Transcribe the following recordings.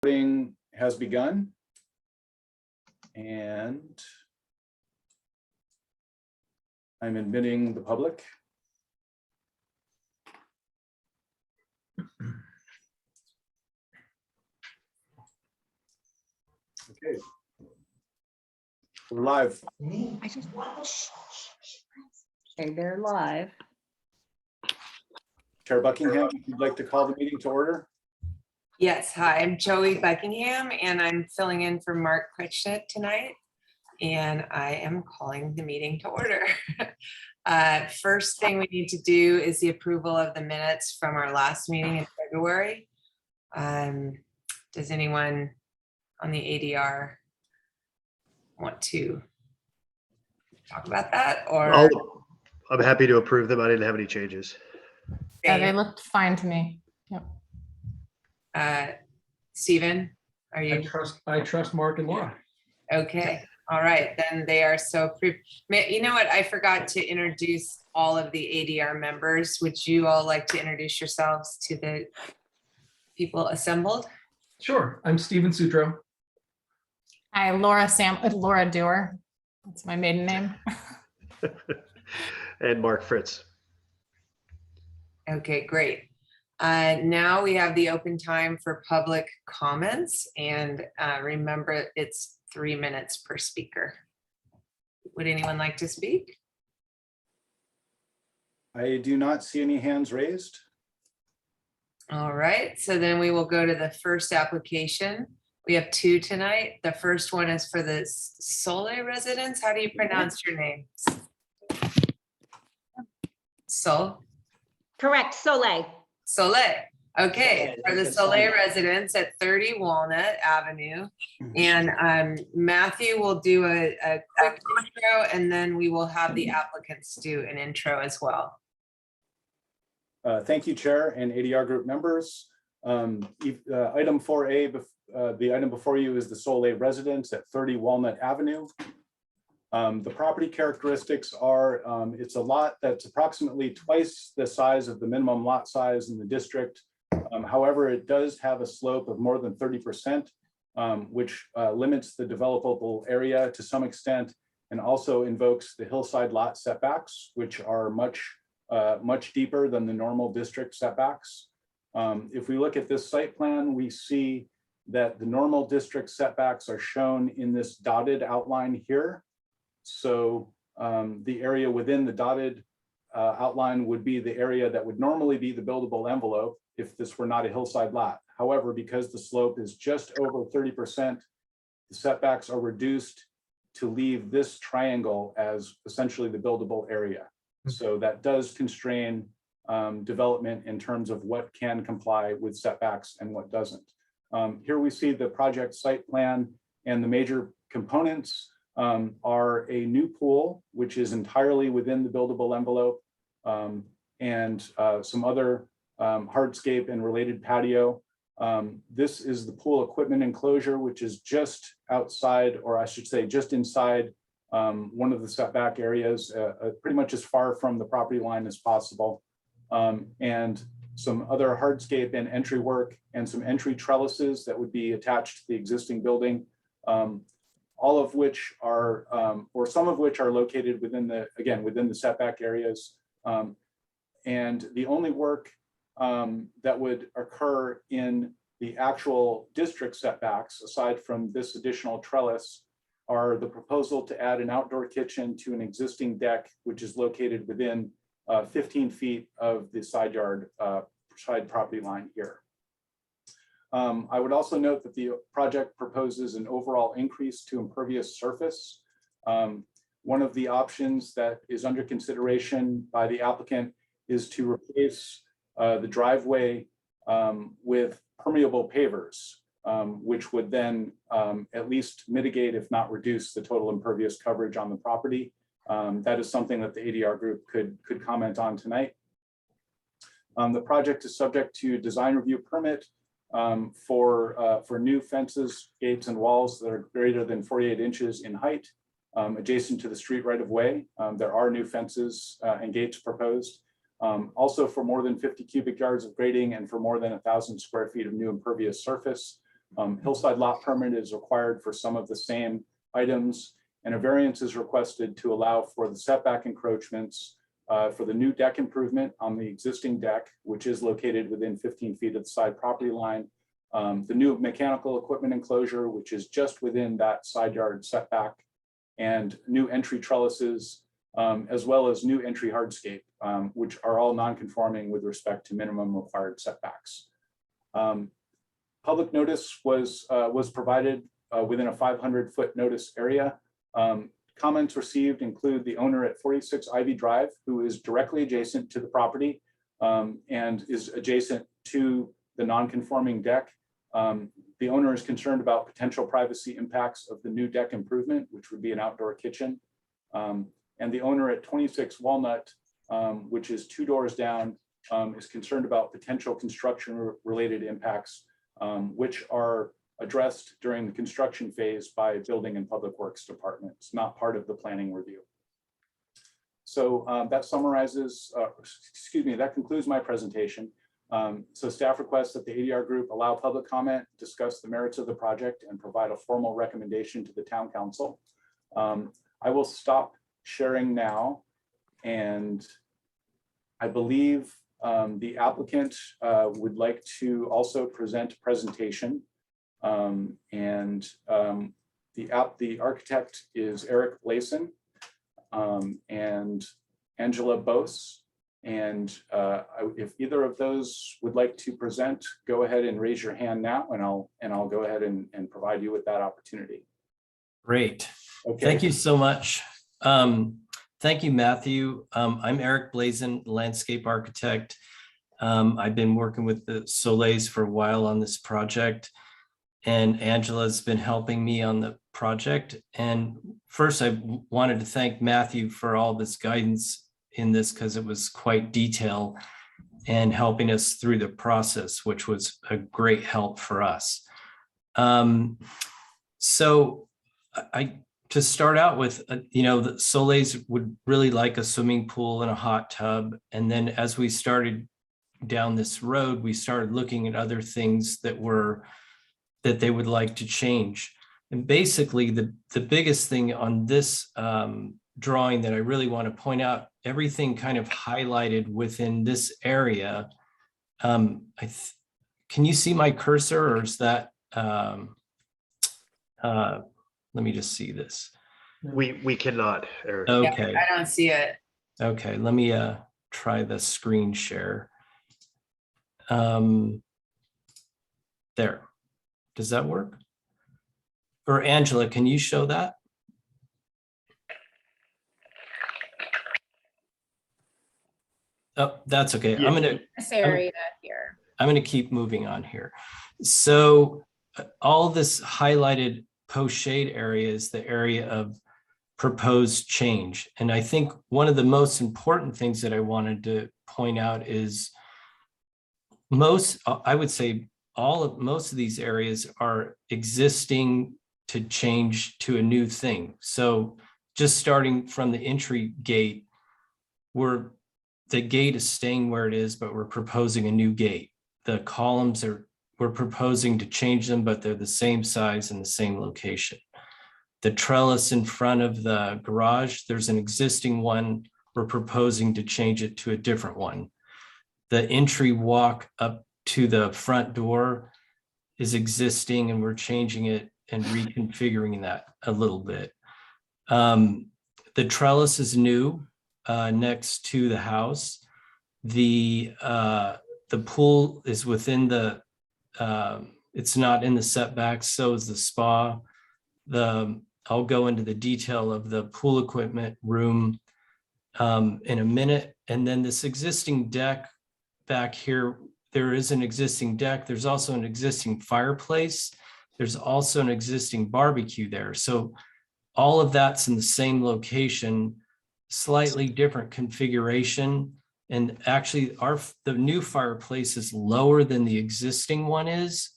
Voting has begun, and I'm admitting the public. Okay. We're live. Okay, they're live. Chair Buckingham, if you'd like to call the meeting to order. Yes, hi, I'm Joey Buckingham and I'm filling in for Mark Kritschnitt tonight. And I am calling the meeting to order. First thing we need to do is the approval of the minutes from our last meeting in February. Does anyone on the ADR want to talk about that or? I'm happy to approve them. I didn't have any changes. Yeah, they looked fine to me. Yep. Stephen, are you? I trust Mark and Laura. Okay, all right, then they are so approved. You know what, I forgot to introduce all of the ADR members. Would you all like to introduce yourselves to the people assembled? Sure, I'm Stephen Sutro. Hi, Laura Dewar. That's my maiden name. And Mark Fritz. Okay, great. Now we have the open time for public comments, and remember it's 3 minutes per speaker. Would anyone like to speak? I do not see any hands raised. All right, so then we will go to the first application. We have two tonight. The first one is for the Soleil residence. How do you pronounce your name? Sol? Correct, Soleil. Soleil. Okay, for the Soleil residence at 30 Walnut Avenue. And Matthew will do a quick intro, and then we will have the applicants do an intro as well. Thank you, Chair and ADR group members. Item 4A, the item before you is the Soleil residence at 30 Walnut Avenue. The property characteristics are, it's a lot that's approximately twice the size of the minimum lot size in the district. However, it does have a slope of more than 30%, which limits the developable area to some extent, and also invokes the hillside lot setbacks, which are much deeper than the normal district setbacks. If we look at this site plan, we see that the normal district setbacks are shown in this dotted outline here. So the area within the dotted outline would be the area that would normally be the buildable envelope if this were not a hillside lot. However, because the slope is just over 30%, the setbacks are reduced to leave this triangle as essentially the buildable area. So that does constrain development in terms of what can comply with setbacks and what doesn't. Here we see the project site plan, and the major components are a new pool, which is entirely within the buildable envelope, and some other hardscape and related patio. This is the pool equipment enclosure, which is just outside, or I should say just inside one of the setback areas, pretty much as far from the property line as possible. And some other hardscape and entry work, and some entry trellises that would be attached to the existing building. All of which are, or some of which are located within the setback areas. And the only work that would occur in the actual district setbacks, aside from this additional trellis, are the proposal to add an outdoor kitchen to an existing deck, which is located within 15 feet of the side yard, side property line here. I would also note that the project proposes an overall increase to impervious surface. One of the options that is under consideration by the applicant is to replace the driveway with permeable pavers, which would then at least mitigate, if not reduce, the total impervious coverage on the property. That is something that the ADR group could comment on tonight. The project is subject to design review permit for new fences, gates, and walls that are greater than 48 inches in height, adjacent to the street right of way. There are new fences and gates proposed. Also for more than 50 cubic yards of grading and for more than 1,000 square feet of new impervious surface. Hillside lot permit is required for some of the same items, and a variance is requested to allow for the setback encroachments for the new deck improvement on the existing deck, which is located within 15 feet of the side property line. The new mechanical equipment enclosure, which is just within that side yard setback, and new entry trellises, as well as new entry hardscape, which are all non-conforming with respect to minimum required setbacks. Public notice was provided within a 500-foot notice area. Comments received include the owner at 46 Ivy Drive, who is directly adjacent to the property and is adjacent to the non-conforming deck. The owner is concerned about potential privacy impacts of the new deck improvement, which would be an outdoor kitchen. And the owner at 26 Walnut, which is 2 doors down, is concerned about potential construction-related impacts, which are addressed during the construction phase by Building and Public Works departments, not part of the planning review. So that summarizes, that concludes my presentation. So staff requests that the ADR group allow public comment, discuss the merits of the project, and provide a formal recommendation to the town council. I will stop sharing now, and I believe the applicant would like to also present a presentation. The architect is Eric Blason and Angela Bose. And if either of those would like to present, go ahead and raise your hand now, and I'll go ahead and provide you with that opportunity. Great. Okay. Thank you so much. Thank you, Matthew. I'm Eric Blason, landscape architect. I've been working with the Soleils for a while on this project, and Angela's been helping me on the project. And first, I wanted to thank Matthew for all this guidance in this, because it was quite detailed and helping us through the process, which was a great help for us. To start out with, the Soleils would really like a swimming pool and a hot tub. And then as we started down this road, we started looking at other things that they would like to change. And basically the biggest thing on this drawing that I really want to point out, everything kind of highlighted within this area. Can you see my cursor, or is that, let me just see this. We cannot, Eric. Okay. Yeah, I don't see it. Okay, let me try the screen share. There. Does that work? Or Angela, can you show that? Oh, that's okay. Yeah. This area here. I'm going to keep moving on here. So all this highlighted post shade area is the area of proposed change. And I think one of the most important things that I wanted to point out is most of these areas are existing to change to a new thing. So just starting from the entry gate, the gate is staying where it is, but we're proposing a new gate. The columns we're proposing to change them, but they're the same size and the same location. The trellis in front of the garage, there's an existing one. We're proposing to change it to a different one. The entry walk up to the front door is existing, and we're changing it and reconfiguring that a little bit. The trellis is new next to the house. The pool is within the it's not in the setbacks, so is the spa. I'll go into the detail of the pool equipment room in a minute. And then this existing deck back here, there is an existing deck. There's also an existing fireplace. There's also an existing barbecue there. So all of that's in the same location, slightly different configuration. And actually the new fireplace is lower than the existing one is.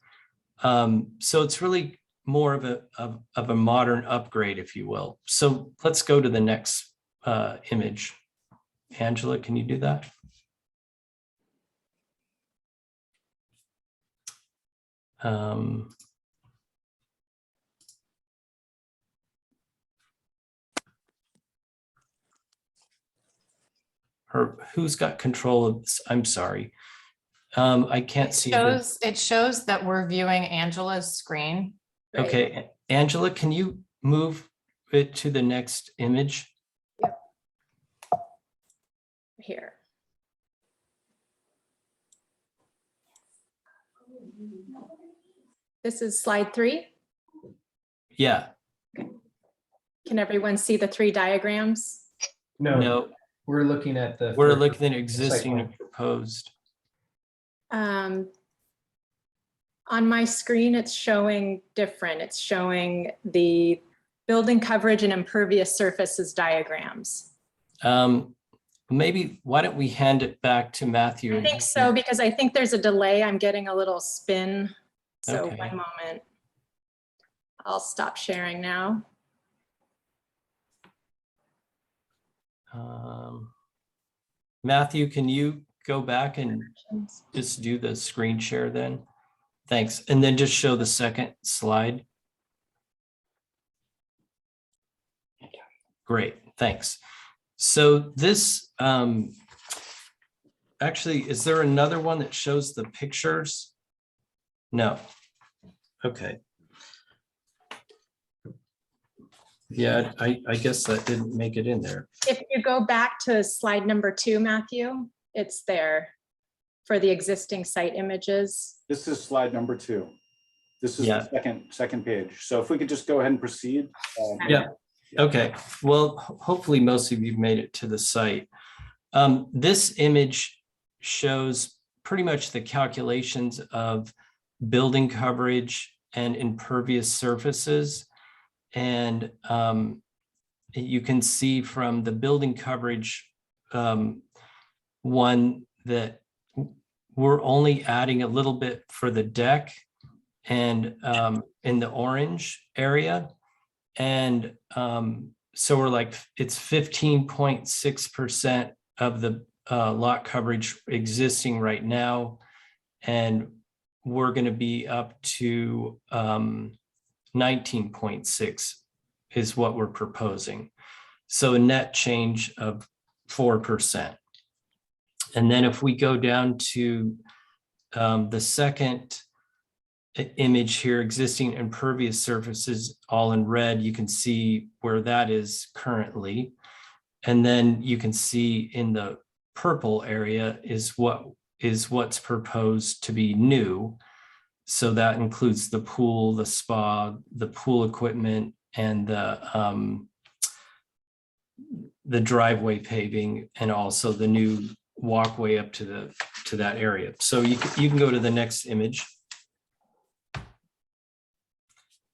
So it's really more of a modern upgrade, if you will. So let's go to the next image. Angela, can you do that? or who's got control of this? I'm sorry. I can't see. It shows that we're viewing Angela's screen. right? Okay, Angela, can you move it to the next image? Here. This is slide 3. Yeah, Can everyone see the 3 diagrams? no, We're looking at the. we're third- looking at existing plan. and proposed. On my screen, it's showing different. It's showing the building coverage and impervious surfaces diagrams. Maybe, why don't we hand it back to Matthew? I think so, because I think there's a delay. I'm getting a little spin. So Okay. one moment. I'll stop sharing now. Matthew, can you go back and just do the screen share then? Thanks. And then just show the second slide. Great, thanks. So this, actually, is there another one that shows the pictures? No. Okay. Yeah, I guess that didn't make it in there. If you go back to slide number 2, Matthew, it's there for the existing site images. This is slide number 2. This is Yeah. the second page. So if we could just go ahead and proceed. Yeah. Okay, well, hopefully most of you made it to the site. This image shows pretty much the calculations of building coverage and impervious surfaces. And you can see from the building coverage one that we're only adding a little bit for the deck and in the orange area. And so we're like, it's 15.6% of the lot coverage existing right now. And we're going to be up to 19.6 is what we're proposing. So a net change of 4%. And then if we go down to the second image here, existing impervious surfaces, all in red, you can see where that is currently. And then you can see in the purple area is what's proposed to be new. So that includes the pool, the spa, the pool equipment, and the driveway paving, and also the new walkway up to that area. So you can go to the next image.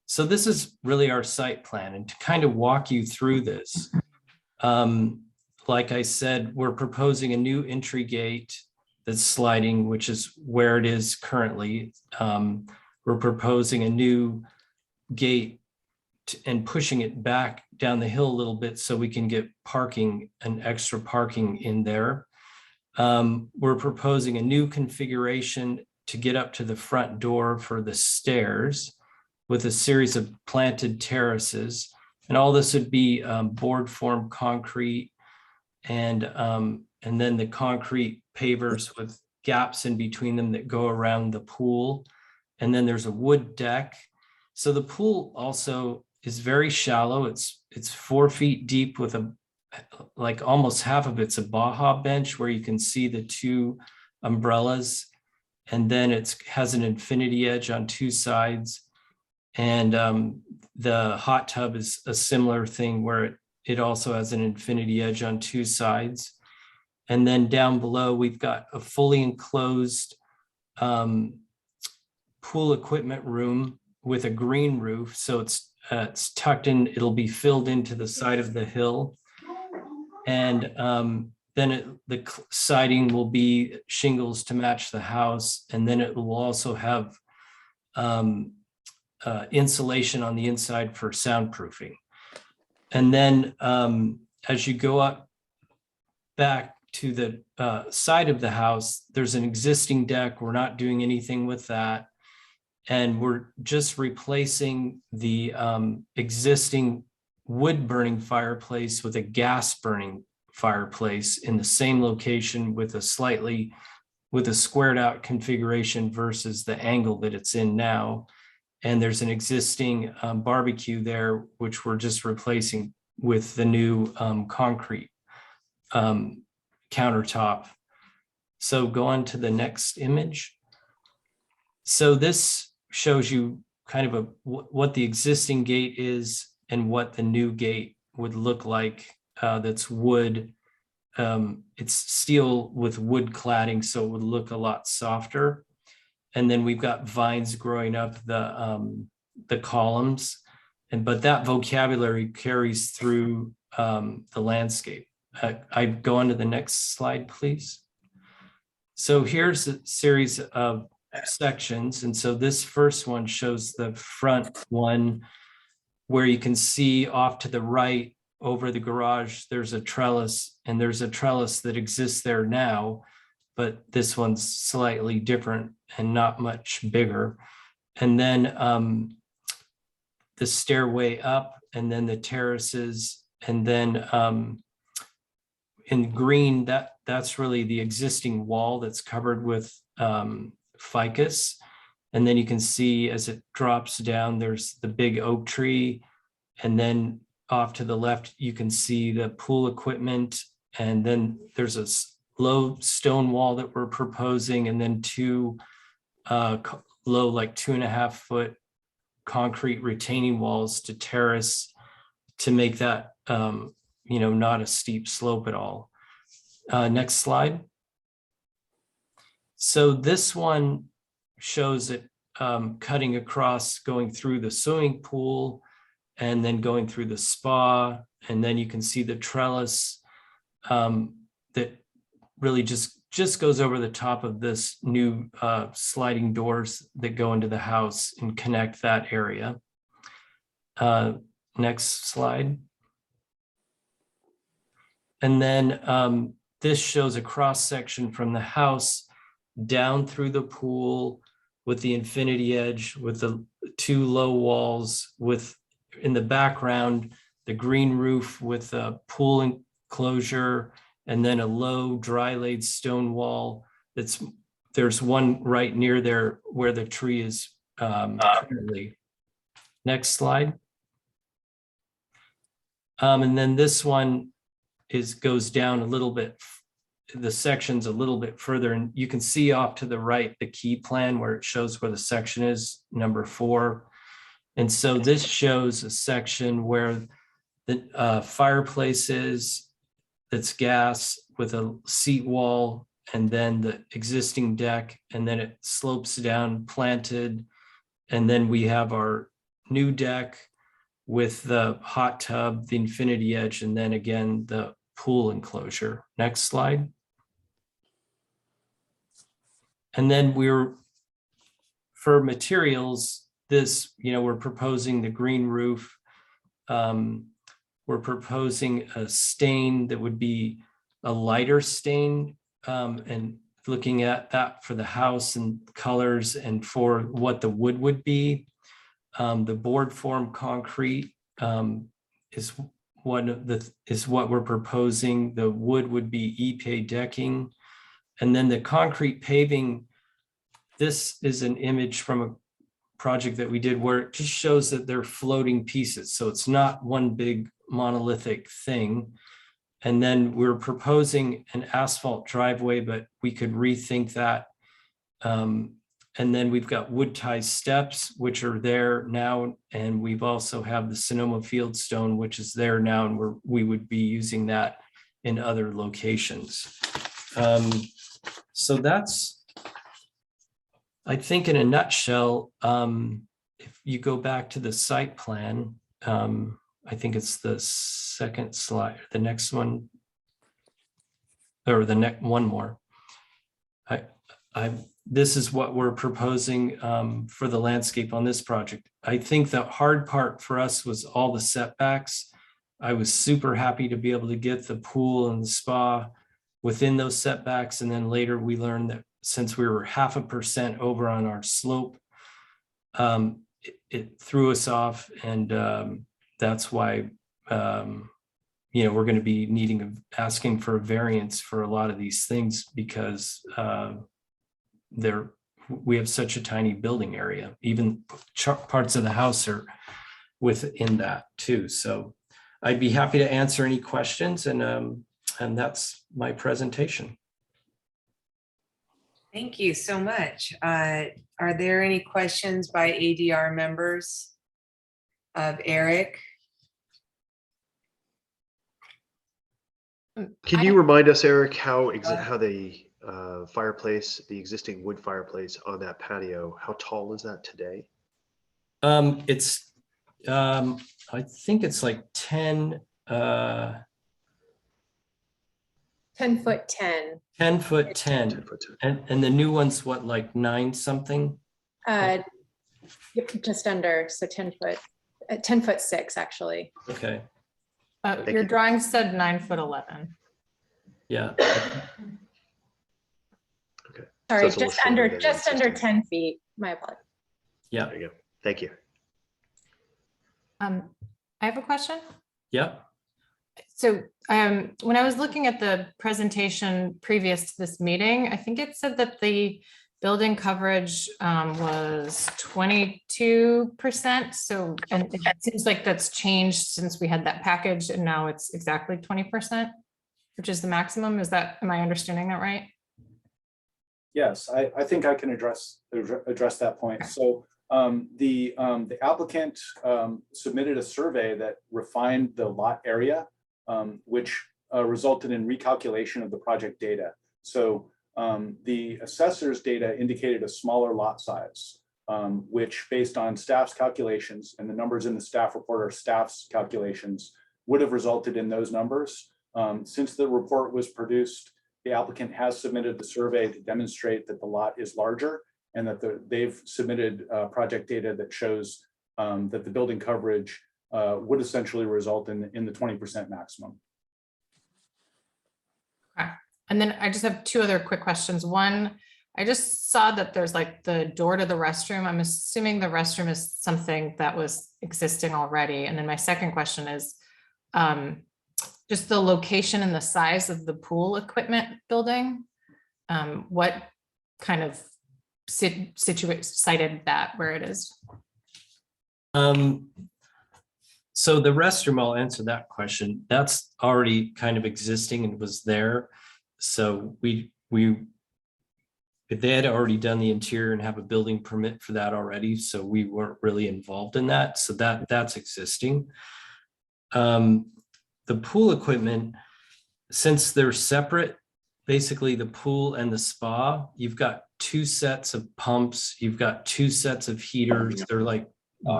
So this is really our site plan, and to kind of walk you through this, like I said, we're proposing a new entry gate that's sliding, which is where it is currently. We're proposing a new gate and pushing it back down the hill a little bit so we can get parking, an extra parking in there. We're proposing a new configuration to get up to the front door for the stairs with a series of planted terraces. And all this would be board form concrete and then the concrete pavers with gaps in between them that go around the pool. And then there's a wood deck. So the pool also is very shallow. It's 4 feet deep with like almost half of it's a Baja bench where you can see the 2 umbrellas. And then it has an infinity edge on 2 sides. And the hot tub is a similar thing where it also has an infinity edge on 2 sides. And then down below, we've got a fully enclosed pool equipment room with a green roof. So it's tucked in, it'll be filled into the side of the hill. And then the siding will be shingles to match the house. And then it will also have insulation on the inside for soundproofing. And then as you go up back to the side of the house, there's an existing deck. We're not doing anything with that. And we're just replacing the existing wood burning fireplace with a gas burning fireplace in the same location with a squared out configuration versus the angle that it's in now. And there's an existing barbecue there, which we're just replacing with the new concrete countertop. So go on to the next image. So this shows you kind of what the existing gate is and what the new gate would look like. That's wood. It's steel with wood cladding, so it would look a lot softer. And then we've got vines growing up the columns, but that vocabulary carries through the landscape. I go on to the next slide, please. So here's a series of sections. And so this first one shows the front one where you can see off to the right over the garage, there's a trellis, and there's a trellis that exists there now, but this one's slightly different and not much bigger. And then the stairway up, and then the terraces, and then in green, that's really the existing wall that's covered with ficus. And then you can see as it drops down, there's the big oak tree. And then off to the left, you can see the pool equipment. And then there's a low stone wall that we're proposing, and then two low, like 2.5 foot concrete retaining walls to terrace to make that not a steep slope at all. Next slide. So this one shows it cutting across, going through the swimming pool, and then going through the spa. And then you can see the trellis that really just goes over the top of this new sliding doors that go into the house and connect that area. Next slide. And then this shows a cross section from the house down through the pool with the infinity edge, with the two low walls, with in the background, the green roof with a pool enclosure, and then a low dry laid stone wall. There's one right near there where the tree is currently. Next slide. And then this one goes down a little bit. The section's a little bit further, and you can see off to the right the key plan where it shows where the section is, number 4. And so this shows a section where the fireplace is, that's gas with a seat wall, and then the existing deck, and then it slopes down planted. And then we have our new deck with the hot tub, the infinity edge, and then again, the pool enclosure. Next slide. And then for materials, this, we're proposing the green roof. We're proposing a stain that would be a lighter stain, and looking at that for the house and colors and for what the wood would be. The board form concrete is what we're proposing. The wood would be Ipe decking. And then the concrete paving, this is an image from a project that we did where it just shows that they're floating pieces. So it's not one big monolithic thing. And then we're proposing an asphalt driveway, but we could rethink that. And then we've got wood tie steps, which are there now. And we've also have the Sonoma fieldstone, which is there now. And we would be using that in other locations. So that's, I think in a nutshell, if you go back to the site plan, I think it's the second slide, the next one, or the next one more. This is what we're proposing for the landscape on this project. I think the hard part for us was all the setbacks. I was super happy to be able to get the pool and the spa within those setbacks. And then later we learned that since we were 0.5% over on our slope, it threw us off. And that's why, we're going to be asking for a variance for a lot of these things because we have such a tiny building area. Even parts of the house are within that too. So I'd be happy to answer any questions, and that's my presentation. Thank you so much. Are there any questions by ADR members of Eric? Can you remind us, Eric, how the fireplace, the existing wood fireplace on that patio, how tall is that today? It's I think it's like 10 10 foot 10. 10 foot 10 10, foot 10. and the new one's what, like 9 something? Yep, just under, so 10 foot, 10 foot 6 actually. Okay, Thank Your you. drawing said 9'11". yeah. Sorry, it's a little just under, shorter than just under existing. 10 feet. My apologies. Yeah, There you go. Thank you. I have a question. yeah. So when I was looking at the presentation previous to this meeting, I think it said that the building coverage was 22%. So, and it seems like that's changed since we had that package and now it's exactly 20%, which is the maximum. Am I understanding that right? Yes, I think I can address that point. So the applicant submitted a survey that refined the lot area, which resulted in recalculation of the project data. So the assessor's data indicated a smaller lot size, which based on staff's calculations, and the numbers in the staff report are staff's calculations, would have resulted in those numbers. Since the report was produced, the applicant has submitted the survey to demonstrate that the lot is larger, and that they've submitted project data that shows that the building coverage would essentially result in the 20% maximum. Okay. And then I just have two other quick questions. One, I just saw that there's like the door to the restroom. I'm assuming the restroom is something that was existing already. And then my second question is just the location and the size of the pool equipment building. What kind of cited that where it is? So the restroom, I'll answer that question. That's already kind of existing and was there. So they had already done the interior and have a building permit for that already. So we weren't really involved in that. So that's existing. The pool equipment, since they're separate, basically the pool and the spa, you've got 2 sets of pumps, you've got 2 sets of heaters. They're like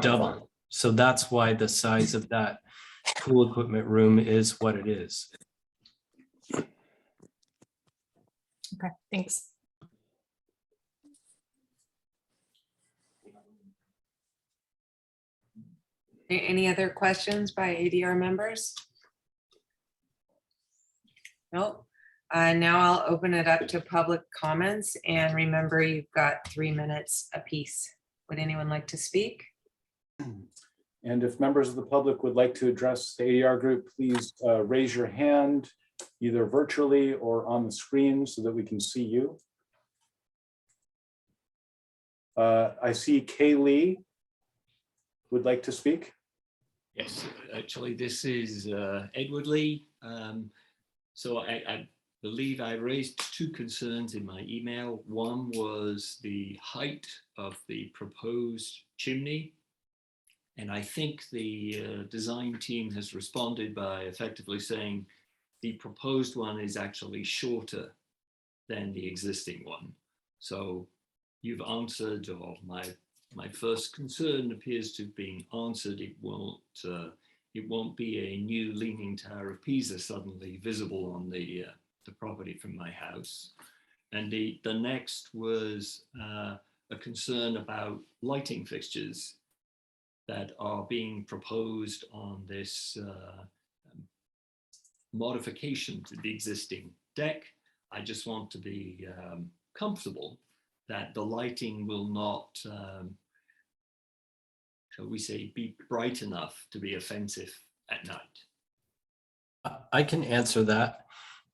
double. So that's why the size of that pool equipment room is what it is. Okay, thanks. Any other questions by ADR members? Nope. Now I'll open it up to public comments, and remember you've got 3 minutes apiece. Would anyone like to speak? And if members of the public would like to address the ADR group, please raise your hand either virtually or on the screen so that we can see you. I see Kay Lee would like to speak. Yes, actually, this is Edward Lee. So I believe I raised 2 concerns in my email. One was the height of the proposed chimney. And I think the design team has responded by effectively saying the proposed one is actually shorter than the existing one. So you've answered, or my first concern appears to have been answered. It won't be a new Leaning Tower of Pisa suddenly visible on the property from my house. And the next was a concern about lighting fixtures that are being proposed on this modification to the existing deck. I just want to be comfortable that the lighting will not, shall we say, be bright enough to be offensive at night. I can answer that.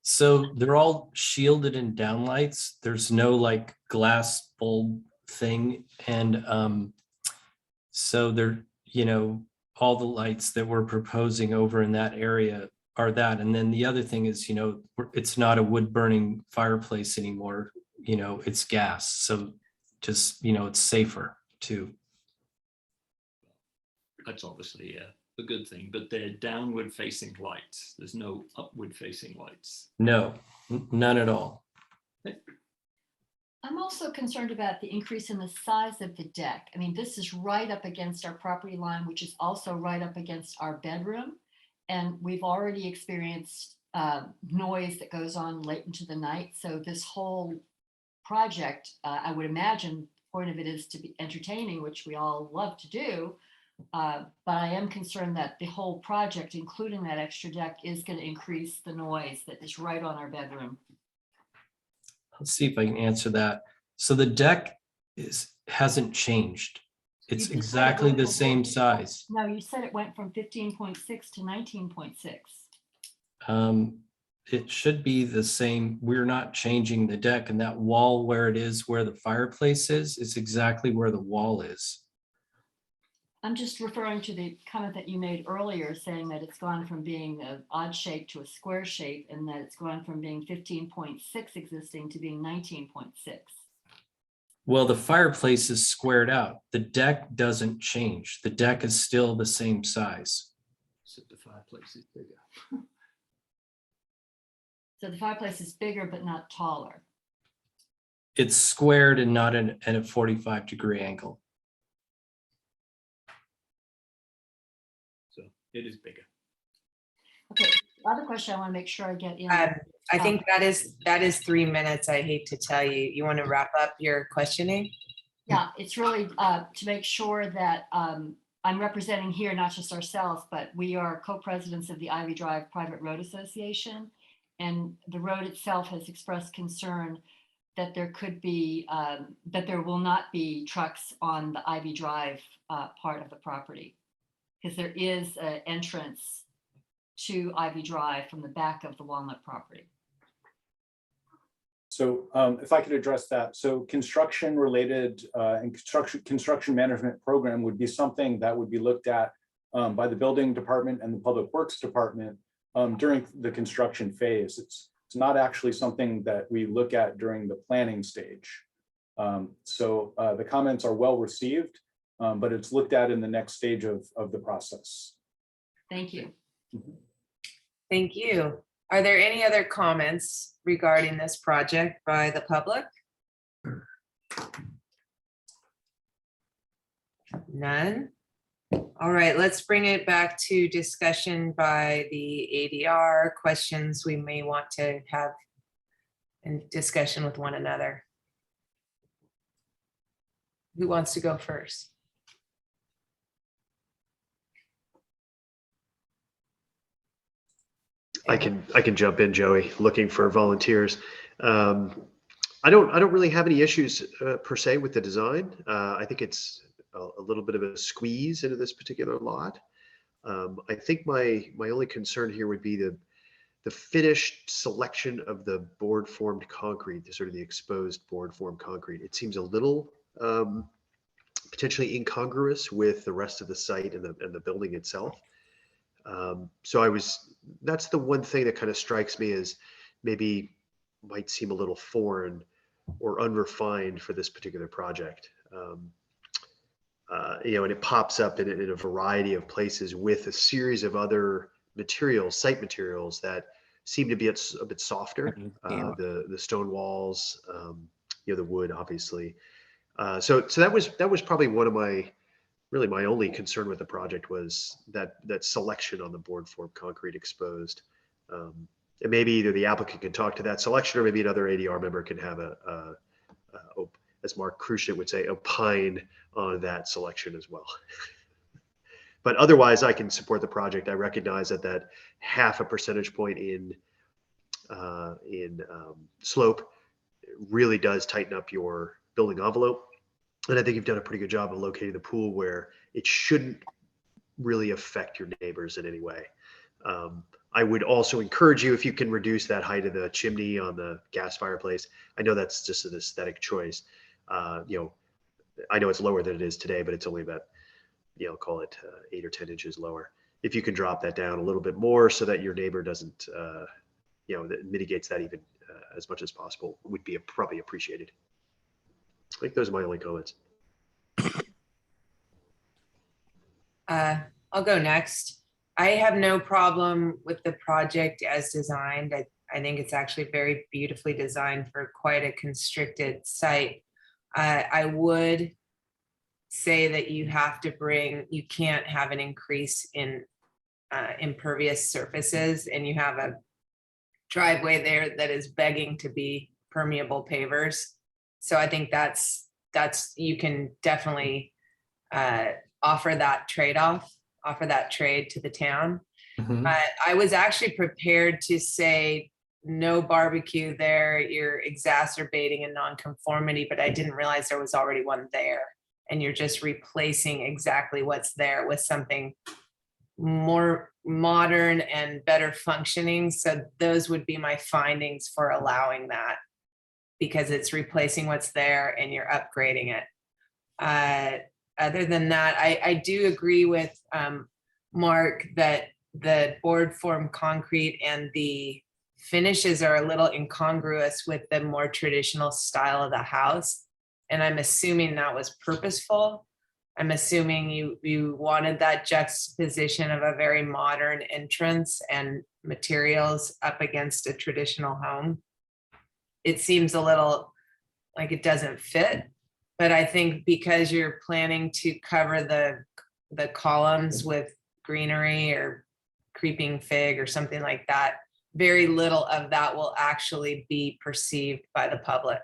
So they're all shielded in downlights. There's no like glass bulb thing. And so they're, all the lights that we're proposing over in that area are that. And then the other thing is, it's not a wood burning fireplace anymore. It's gas. So just, it's safer too. That's obviously a good thing, but they're downward facing lights. There's no upward facing lights. No, none at all. I'm also concerned about the increase in the size of the deck. I mean, this is right up against our property line, which is also right up against our bedroom. And we've already experienced noise that goes on late into the night. So this whole project, I would imagine, the point of it is to be entertaining, which we all love to do. But I am concerned that the whole project, including that extra deck, is going to increase the noise that is right on our bedroom. Let's see if I can answer that. So the deck hasn't changed. It's You said it exactly went the from same 15 size. No, you said it went from 15.6 to 19.6. It should be the same. We're not changing the deck, and that wall where it is, where the fireplace is exactly where the wall is. I'm just referring to the comment that you made earlier, saying that it's gone from being an odd shape to a square shape, and that it's gone from being 15.6 existing to being 19.6. Well, the fireplace is squared out. The deck doesn't change. The deck is still the same size. So the fireplace is bigger. So the fireplace is bigger, but not taller. It's squared and not at a 45-degree angle. So it is bigger. Okay, the other question I want to make sure I get in. I think that is 3 minutes. I hate to tell you. You want to wrap up your questioning? Yeah, it's really to make sure that I'm representing here, not just ourselves, but we are co-presidents of the Ivy Drive Private Road Association. And the road itself has expressed concern that there could be, that there will not be trucks on the Ivy Drive part of the property. Because there is an entrance to Ivy Drive from the back of the Walnut property. So if I could address that. So construction related and construction management program would be something that would be looked at by the building department and the public works department during the construction phase. It's not actually something that we look at during the planning stage. So the comments are well received, but it's looked at in the next stage of the process. Thank you. Thank you. Are there any other comments regarding this project by the public? None? All right, let's bring it back to discussion by the ADR, questions we may want to have in discussion with one another. Who wants to go first? I can jump in, Joey, looking for volunteers. I don't really have any issues per se with the design. I think it's a little bit of a squeeze into this particular lot. I think my only concern here would be the finished selection of the board formed concrete, the sort of the exposed board formed concrete. It seems a little potentially incongruous with the rest of the site and the building itself. So that's the one thing that kind of strikes me as maybe might seem a little foreign or unrefined for this particular project. And it pops up in a variety of places with a series of other materials, site materials that seem to be a bit softer. The stone walls, the wood, obviously. So that was probably one of my only concern with the project was that selection on the board form concrete exposed. And maybe either the applicant can talk to that selection, or maybe another ADR member can have as Mark Kruschnitt would say, opine on that selection as well. But otherwise, I can support the project. I recognize that half a percentage point in slope really does tighten up your building envelope. And I think you've done a pretty good job of locating the pool where it shouldn't really affect your neighbors in any way. I would also encourage you, if you can reduce that height of the chimney on the gas fireplace. I know that's just an aesthetic choice. You know, I know it's lower than it is today, but it's only about, you know, call it 8 or 10 inches lower. If you can drop that down a little bit more so that your neighbor doesn't, you know, that mitigates that even as much as possible, would be probably appreciated. I think those are my only comments. I'll go next. I have no problem with the project as designed. I think it's actually very beautifully designed for quite a constricted site. I would say that you can't have an increase in impervious surfaces, and you have a driveway there that is begging to be permeable pavers. So I think that's you can definitely offer that trade-off, offer that trade to the town. I was actually prepared to say no barbecue there, you're exacerbating a nonconformity, but I didn't realize there was already one there. And you're just replacing exactly what's there with something more modern and better functioning. So those would be my findings for allowing that, because it's replacing what's there and you're upgrading it. Other than that, I do agree with Mark that the board form concrete and the finishes are a little incongruous with the more traditional style of the house. And I'm assuming that was purposeful. I'm assuming you wanted that juxtaposition of a very modern entrance and materials up against a traditional home. It seems a little like it doesn't fit, but I think because you're planning to cover the columns with greenery or creeping fig or something like that, very little of that will actually be perceived by the public.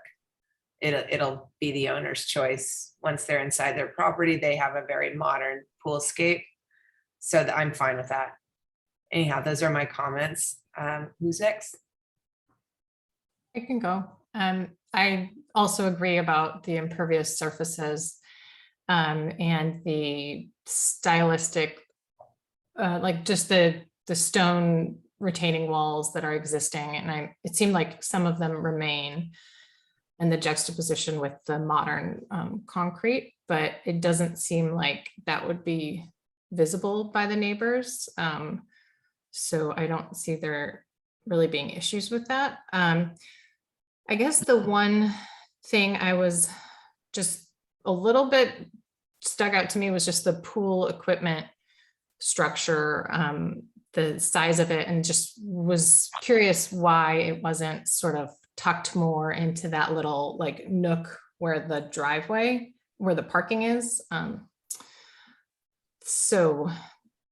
It'll be the owner's choice. Once they're inside their property, they have a very modern poolscape. So I'm fine with that. Anyhow, those are my comments. Who's next? I can go. I also agree about the impervious surfaces and the stylistic, like just the stone retaining walls that are existing. And it seemed like some of them remain, and the juxtaposition with the modern concrete, but it doesn't seem like that would be visible by the neighbors. So I don't see there really being issues with that. I guess the one thing I was just a little bit stuck out to me was just the pool equipment structure, the size of it, and just was curious why it wasn't sort of tucked more into that little like nook where the driveway, where the parking is. So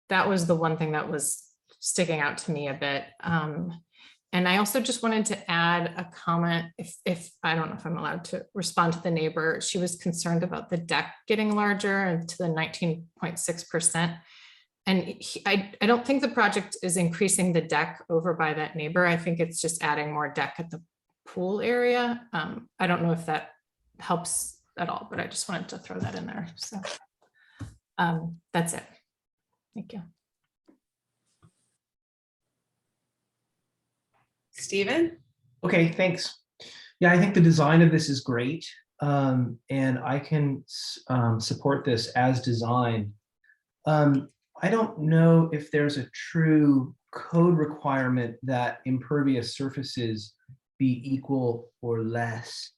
that was the one thing that was sticking out to me a bit. And I also just wanted to add a comment, if I don't know if I'm allowed to respond to the neighbor. She was concerned about the deck getting larger and to the 19.6%. And I don't think the project is increasing the deck over by that neighbor. I think it's just adding more deck at the pool area. I don't know if that helps at all, but I just wanted to throw that in there. So that's it. Thank you. Stephen? Okay, thanks. Yeah, I think the design of this is great. And I can support this as designed. I don't know if there's a true code requirement that impervious surfaces be equal or less.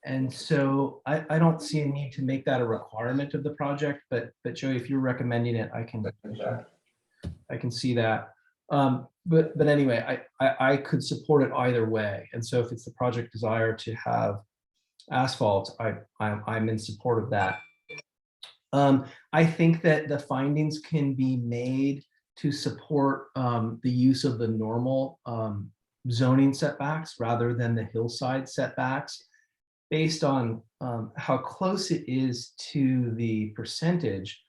And so I don't see a need to make that a requirement of the project, but Joey, if you're recommending it, I can see that. But anyway, I could support it either way. And so if it's the project desire to have asphalt, I'm in support of that. I think that the findings can be made to support the use of the normal zoning setbacks rather than the hillside setbacks, based on how close it is to the percentage,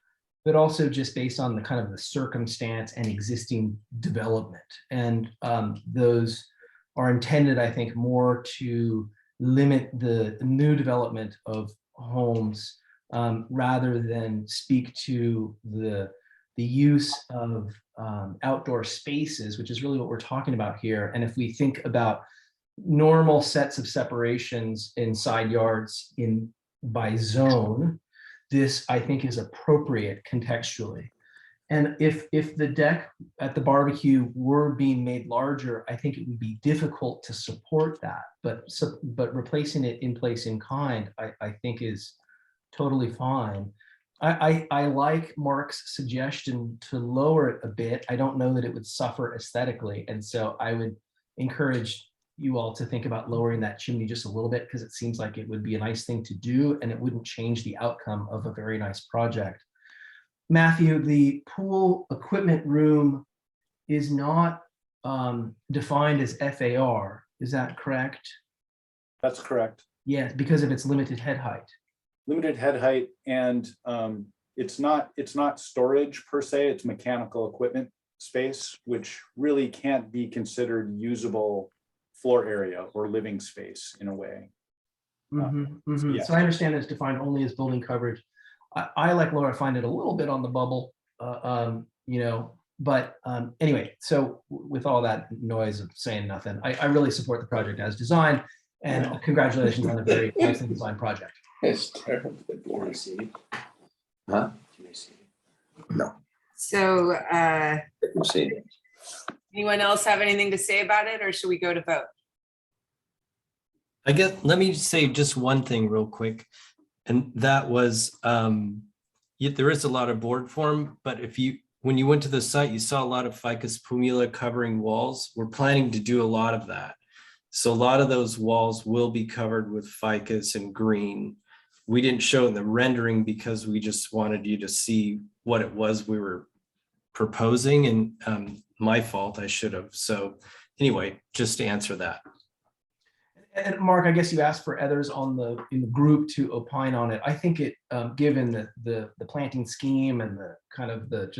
but also just based on the kind of the circumstance and existing development. And those are intended, I think, more to limit the new development of homes rather than speak to the the use of outdoor spaces, which is really what we're talking about here. And if we think about normal sets of separations in side yards by zone, this I think is appropriate contextually. And if the deck at the barbecue were being made larger, I think it would be difficult to support that. But replacing it in place in kind, I think is totally fine. I like Mark's suggestion to lower it a bit. I don't know that it would suffer aesthetically. And so I would encourage you all to think about lowering that chimney just a little bit, because it seems like it would be a nice thing to do and it wouldn't change the outcome of a very nice project. Matthew, the pool equipment room is not defined as FAR. Is that correct? That's correct. Yes, because of its limited head height. Limited head height, and it's not storage per se, it's mechanical equipment space, which really can't be considered usable floor area or living space in a way. Yeah. So I understand it's defined only as building coverage. I like Laura, find it a little bit on the bubble, but anyway, so with all that noise of saying nothing, I really support the project as designed, and congratulations on a very nicely designed project. It's terribly boring. Huh? No. So See. anyone else have anything to say about it, or should we go to vote? I guess, let me say just one thing real quick. And that was, there is a lot of board form, but when you went to the site, you saw a lot of ficus pumila covering walls. We're planning to do a lot of that. So a lot of those walls will be covered with ficus and green. We didn't show it in the rendering because we just wanted you to see what it was we were proposing, and my fault, I should have. So anyway, just to answer that. And Mark, I guess you asked for others in the group to opine on it. I think it, given the planting scheme and the kind of the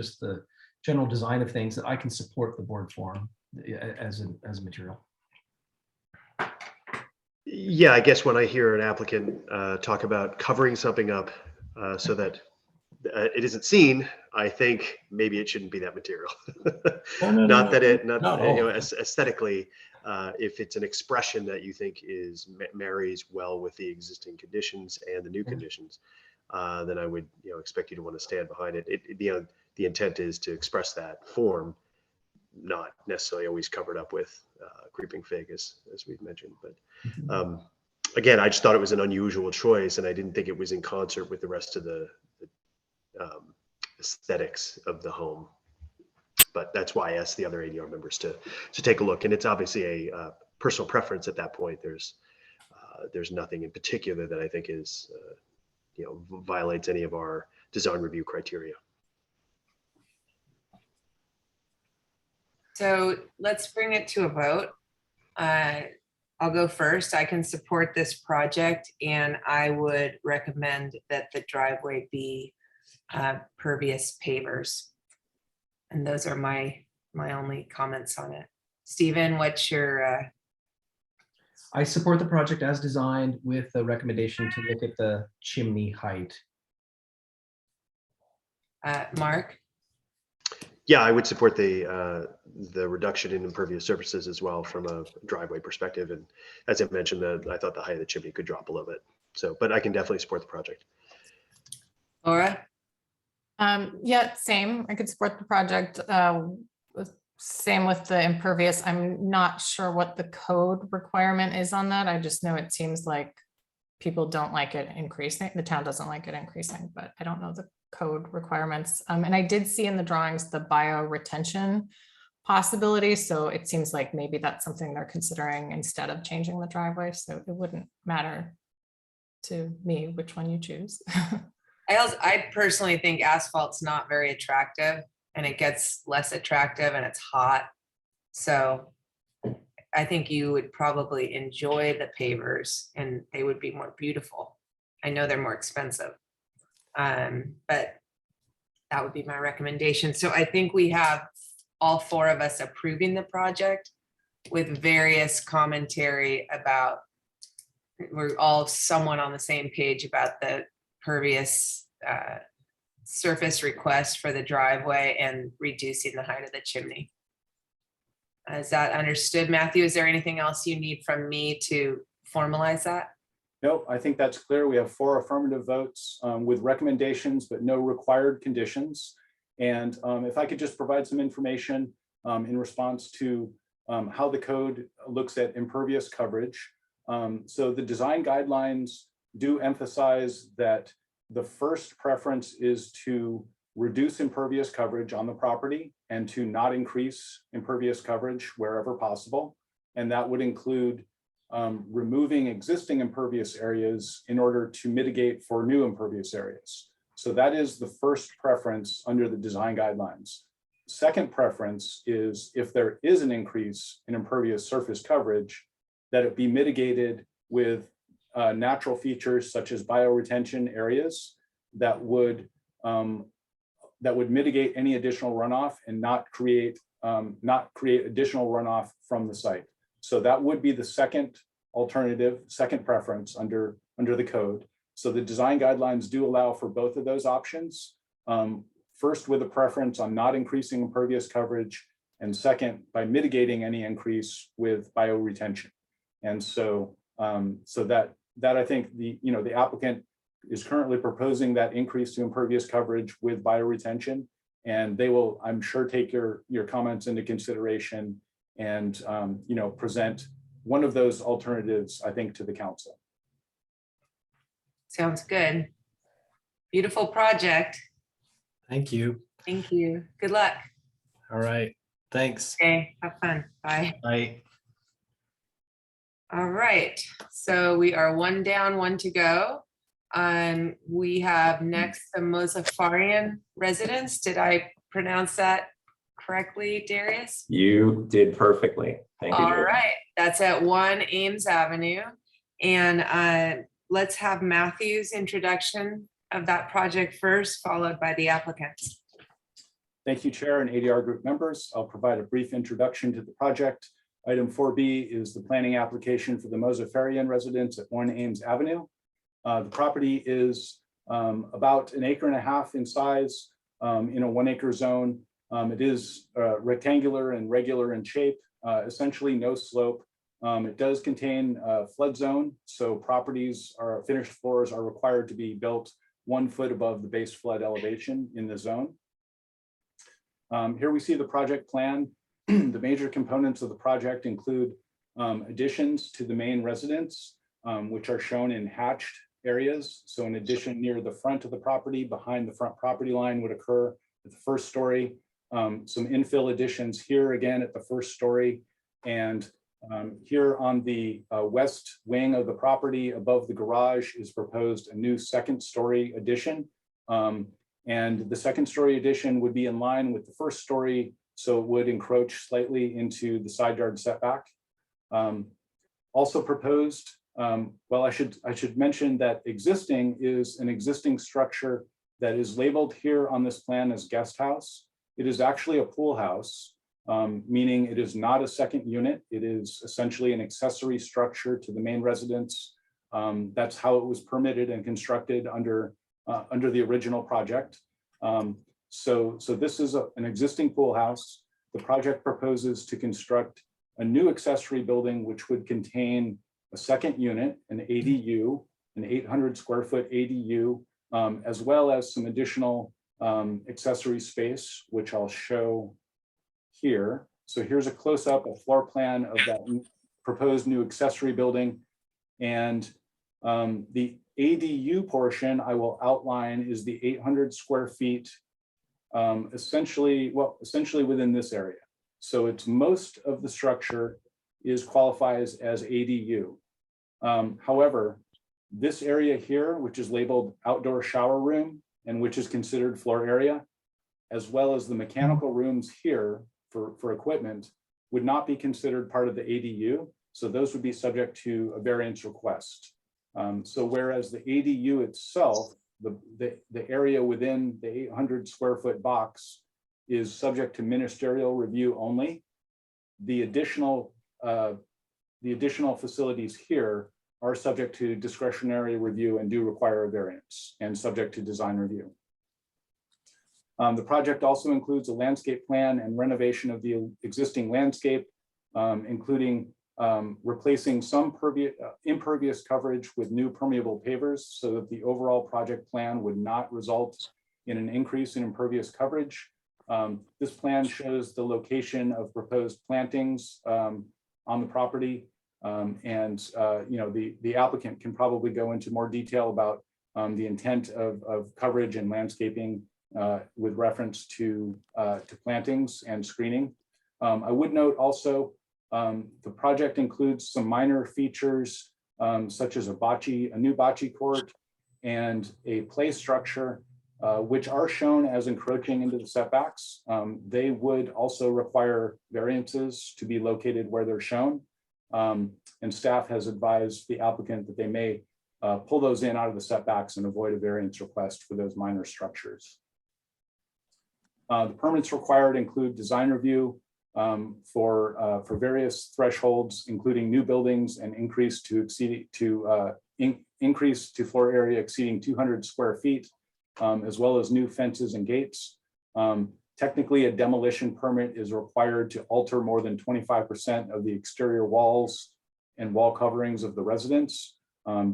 general design of things, that I can support the board form as a material. Yeah, I guess when I hear an applicant talk about covering something up so that it isn't seen, I think maybe it shouldn't be that material. Aesthetically, if it's an expression that you think marries well with the existing conditions and the new conditions, then I would expect you to want to stand behind it. The intent is to express that form, not necessarily always covered up with creeping fig, as we've mentioned. But again, I just thought it was an unusual choice, and I didn't think it was in concert with the rest of the aesthetics of the home. But that's why I asked the other ADR members to take a look. And it's obviously a personal preference at that point. There's nothing in particular that I think is violates any of our design review criteria. So let's bring it to a vote. I'll go first. I can support this project, and I would recommend that the driveway be pervious pavers. And those are my only comments on it. Stephen, what's your? I support the project as designed with the recommendation to look at the chimney height. Mark? Yeah, I would support the reduction in impervious surfaces as well from a driveway perspective. And as I mentioned, I thought the height of the chimney could drop a little bit. So, but I can definitely support the project. Laura? Yeah, same. I could support the project. Same with the impervious. I'm not sure what the code requirement is on that. I just know it seems like people don't like it increasing. The town doesn't like it increasing, but I don't know the code requirements. And I did see in the drawings the bioretention possibility. So it seems like maybe that's something they're considering instead of changing the driveway. So it wouldn't matter to me which one you choose. I personally think asphalt's not very attractive, and it gets less attractive and it's hot. So I think you would probably enjoy the pavers and they would be more beautiful. I know they're more expensive, but that would be my recommendation. So I think we have all four of us approving the project with various commentary about, we're all somewhat on the same page about the pervious surface request for the driveway and reducing the height of the chimney. Is that understood, Matthew? Is there anything else you need from me to formalize that? No, I think that's clear. We have 4 affirmative votes with recommendations, but no required conditions. And if I could just provide some information in response to how the code looks at impervious coverage. So the design guidelines do emphasize that the first preference is to reduce impervious coverage on the property and to not increase impervious coverage wherever possible. And that would include removing existing impervious areas in order to mitigate for new impervious areas. So that is the first preference under the design guidelines. Second preference is if there is an increase in impervious surface coverage, that it be mitigated with natural features such as bioretention areas that would mitigate any additional runoff and not create additional runoff from the site. So that would be the second alternative, second preference under the code. So the design guidelines do allow for both of those options. First, with a preference on not increasing impervious coverage, and second, by mitigating any increase with bioretention. And so, that I think the applicant is currently proposing that increase to impervious coverage with bioretention, and they will, I'm sure, take your comments into consideration and present one of those alternatives, I think, to the council. Sounds good. Beautiful project. Thank you. Thank you. Good luck. All right. Thanks. Okay, have fun. Bye. Bye. All right, so we are 1 down, 1 to go. We have next the Mozafarian residence. Did I pronounce that correctly, Darius? You did perfectly. Thank you. All Joey. right, that's at 1 Ames Avenue. And let's have Matthew's introduction of that project first, followed by the applicants. Thank you, Chair and ADR group members. I'll provide a brief introduction to the project. Item 4B is the planning application for the Mozafarian residence at 1 Ames Avenue. The property is about 1.5 acres in size in a 1 acre zone. It is rectangular and regular in shape, essentially no slope. It does contain a flood zone, so finished floors are required to be built 1 foot above the base flood elevation in the zone. Here we see the project plan. The major components of the project include additions to the main residence, which are shown in hatched areas. So an addition near the front of the property, behind the front property line, would occur at the first story. Some infill additions here again at the first story. And here on the west wing of the property above the garage is proposed a new second story addition. And the second story addition would be in line with the first story, so it would encroach slightly into the side yard setback. Also proposed, well, I should mention that existing is an existing structure that is labeled here on this plan as guest house. It is actually a pool house, meaning it is not a second unit. It is essentially an accessory structure to the main residence. That's how it was permitted and constructed under the original project. So this is an existing pool house. The project proposes to construct a new accessory building, which would contain a second unit, an ADU, an 800 square foot ADU, as well as some additional accessory space, which I'll show here. So here's a close-up, a floor plan of that proposed new accessory building. And the ADU portion I will outline is the 800 square feet, essentially within this area. So it's most of the structure qualifies as ADU. However, this area here, which is labeled outdoor shower room and which is considered floor area, as well as the mechanical rooms here for equipment, would not be considered part of the ADU. So those would be subject to a variance request. So whereas the ADU itself, the area within the 800 square foot box is subject to ministerial review only, the additional facilities here are subject to discretionary review and do require a variance and subject to design review. The project also includes a landscape plan and renovation of the existing landscape, including replacing some impervious coverage with new permeable pavers so that the overall project plan would not result in an increase in impervious coverage. This plan shows the location of proposed plantings on the property. The applicant can probably go into more detail about the intent of coverage and landscaping with reference to plantings and screening. I would note also the project includes some minor features such as a new bocce court and a play structure, which are shown as encroaching into the setbacks. They would also require variances to be located where they're shown. And staff has advised the applicant that they may pull those in out of the setbacks and avoid a variance request for those minor structures. The permits required include design review for various thresholds, including new buildings and increase to floor area exceeding 200 square feet, as well as new fences and gates. Technically, a demolition permit is required to alter more than 25% of the exterior walls and wall coverings of the residence,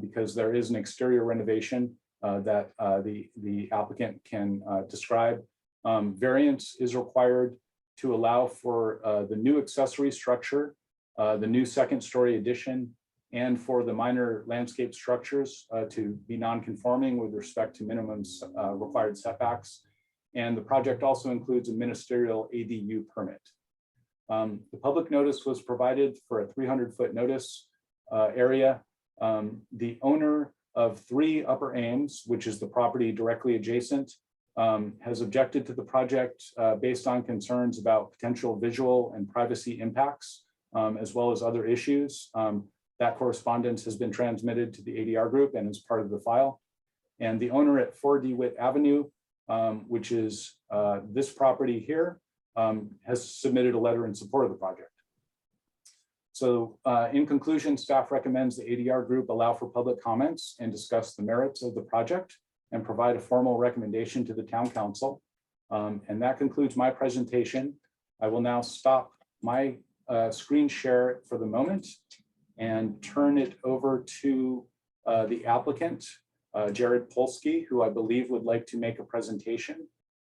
because there is an exterior renovation that the applicant can describe. Variance is required to allow for the new accessory structure, the new second-story addition, and for the minor landscape structures to be non-conforming with respect to minimum required setbacks. And the project also includes a ministerial ADU permit. The public notice was provided for a 300-foot notice area. The owner of 3 Upper Ames, which is the property directly adjacent, has objected to the project based on concerns about potential visual and privacy impacts, as well as other issues. That correspondence has been transmitted to the ADR group and is part of the file. And the owner at 4 DeWitt Avenue, which is this property here, has submitted a letter in support of the project. So in conclusion, staff recommends the ADR group allow for public comments and discuss the merits of the project and provide a formal recommendation to the town council. And that concludes my presentation. I will now stop my screen share for the moment and turn it over to the applicant, Jared Polsky, who I believe would like to make a presentation.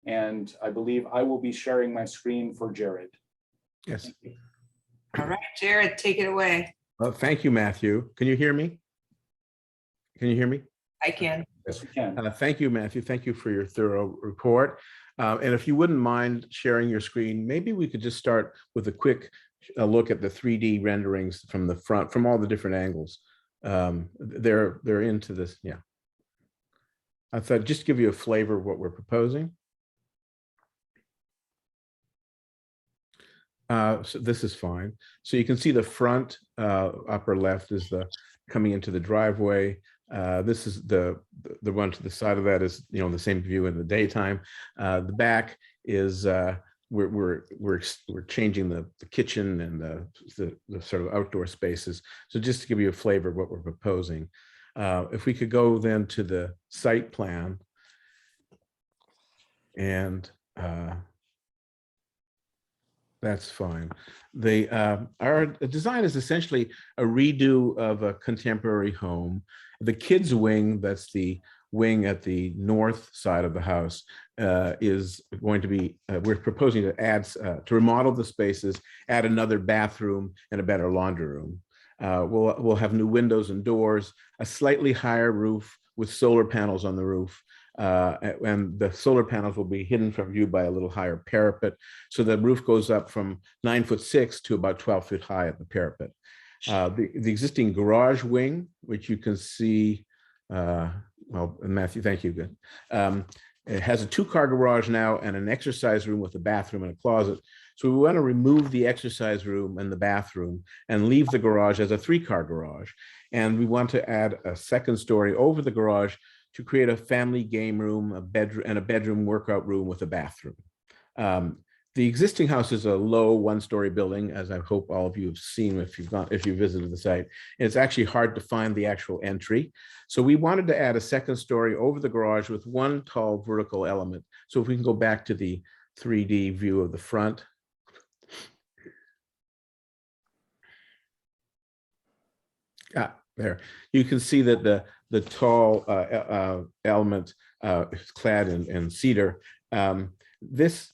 And I believe I will be sharing my screen for Jared. Yes. All right, Jared, take it away. Well, thank you, Matthew. Can you hear me? Can you hear me? I can. Yes, we can. Thank you, Matthew. Thank you for your thorough report. And if you wouldn't mind sharing your screen, maybe we could just start with a quick look at the 3D renderings from the front, from all the different angles. They're into this, yeah. I thought just give you a flavor of what we're proposing. So this is fine. So you can see the front upper left is the coming into the driveway. This is the one to the side of that is, you know, the same view in the daytime. The back is we're changing the kitchen and the sort of outdoor spaces. So just to give you a flavor of what we're proposing. If we could go then to the site plan and that's fine. Our design is essentially a redo of a contemporary home. The kids' wing, that's the wing at the north side of the house, is going to be, we're proposing to add, to remodel the spaces, add another bathroom and a better laundry room. We'll have new windows and doors, a slightly higher roof with solar panels on the roof. And the solar panels will be hidden from view by a little higher parapet. So the roof goes up from 9'6" to about 12 feet high at the parapet. The existing garage wing, which you can see, well, Matthew, thank you, good. It has a 2-car garage now and an exercise room with a bathroom and a closet. So we want to remove the exercise room and the bathroom and leave the garage as a 3-car garage. And we want to add a 2nd story over the garage to create a family game room, a bedroom workout room with a bathroom. The existing house is a low one-story building, as I hope all of you have seen if you visited the site. It's actually hard to find the actual entry. So we wanted to add a second story over the garage with one tall vertical element. So if we can go back to the 3D view of the front. There. You can see that the tall element is clad in cedar. This,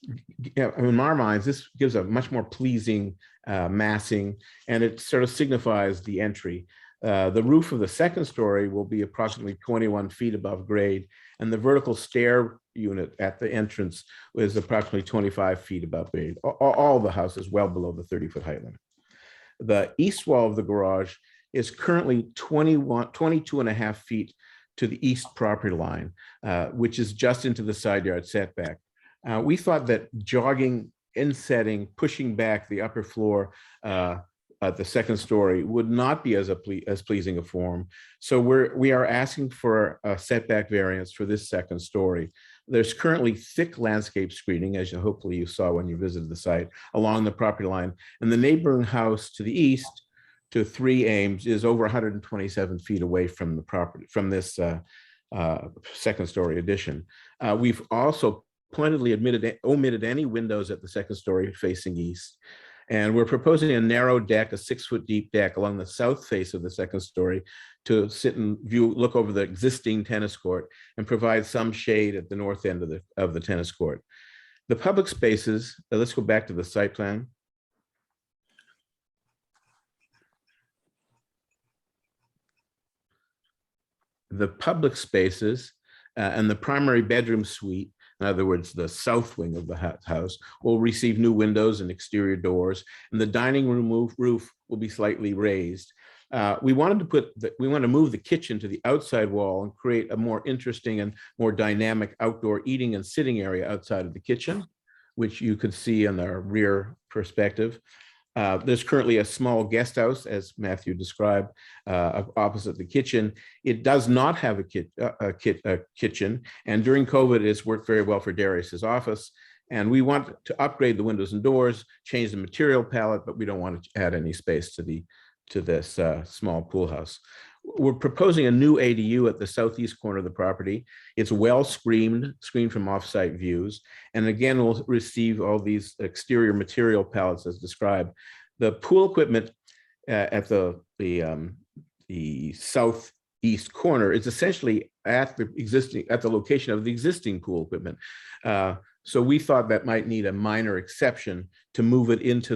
in our minds, this gives a much more pleasing massing, and it sort of signifies the entry. The roof of the second story will be approximately 21 feet above grade, and the vertical stair unit at the entrance is approximately 25 feet above grade. All the house is well below the 30-foot height limit. The east wall of the garage is currently 22 and a half feet to the east property line, which is just into the side yard setback. We thought that jogging, insetting, pushing back the upper floor at the second story would not be as pleasing a form. So we are asking for a setback variance for this second story. There's currently thick landscape screening, as hopefully you saw when you visited the site, along the property line. And the neighboring house to the east, to 3 Ames, is over 127 feet away from the property, from this second story addition. We've also pointedly omitted any windows at the second story facing east. And we're proposing a narrow deck, a 6-foot deep deck along the south face of the second story to sit and look over the existing tennis court and provide some shade at the north end of the tennis court. The public spaces, let's go back to the site plan. The public spaces and the primary bedroom suite, in other words, the south wing of the house, will receive new windows and exterior doors, and the dining room roof will be slightly raised. We want to move the kitchen to the outside wall and create a more interesting and more dynamic outdoor eating and sitting area outside of the kitchen, which you could see in the rear perspective. There's currently a small guest house, as Matthew described, opposite the kitchen. It does not have a kitchen, and during COVID, it's worked very well for Darius's office. And we want to upgrade the windows and doors, change the material palette, but we don't want to add any space to this small pool house. We're proposing a new ADU at the southeast corner of the property. It's well screened from off-site views. And again, we'll receive all these exterior material palettes as described. The pool equipment at the southeast corner is essentially at the location of the existing pool equipment. So we thought that might need a minor exception to move it into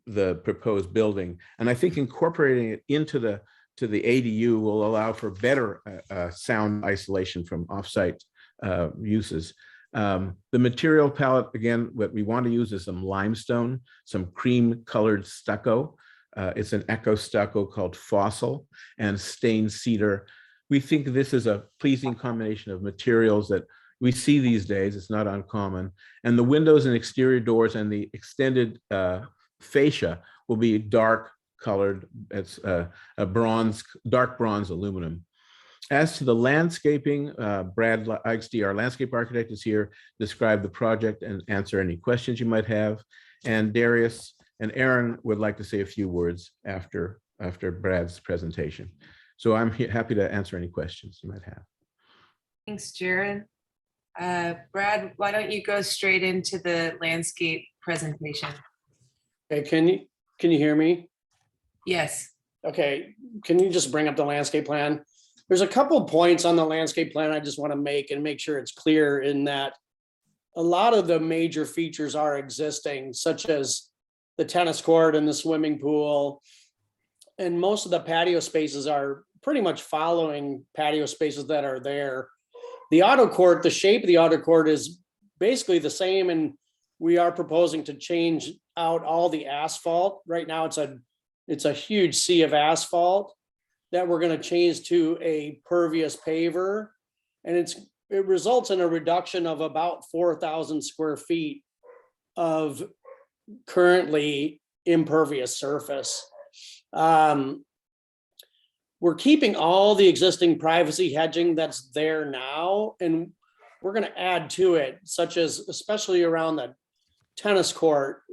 the proposed building. And I think incorporating it into the ADU will allow for better sound isolation from offsite uses. The material palette, again, what we want to use is some limestone, some cream colored stucco. It's an eco stucco called Fossil, and stained cedar. We think this is a pleasing combination of materials that we see these days. It's not uncommon. And the windows and exterior doors and the extended fascia will be dark colored. It's a dark bronze aluminum. As to the landscaping, Brad Eichste, our landscape architect, is here to describe the project and answer any questions you might have. And Darius and Aaron would like to say a few words after Brad's presentation. So I'm happy to answer any questions you might have. Thanks, Jared. Brad, why don't you go straight into the landscape presentation? Okay, can you hear me? Yes. Okay, can you just bring up the landscape plan? There's a couple of points on the landscape plan I just want to make sure it's clear in that a lot of the major features are existing, such as the tennis court and the swimming pool. And most of the patio spaces are pretty much following patio spaces that are there. The auto court, the shape of the auto court is basically the same, and we are proposing to change out all the asphalt. Right now it's a huge sea of asphalt that we're going to change to a pervious paver. And it results in a reduction of about 4,000 square feet of currently impervious surface. We're keeping all the existing privacy hedging that's there now, and we're going to add to it, such as especially around tennis court.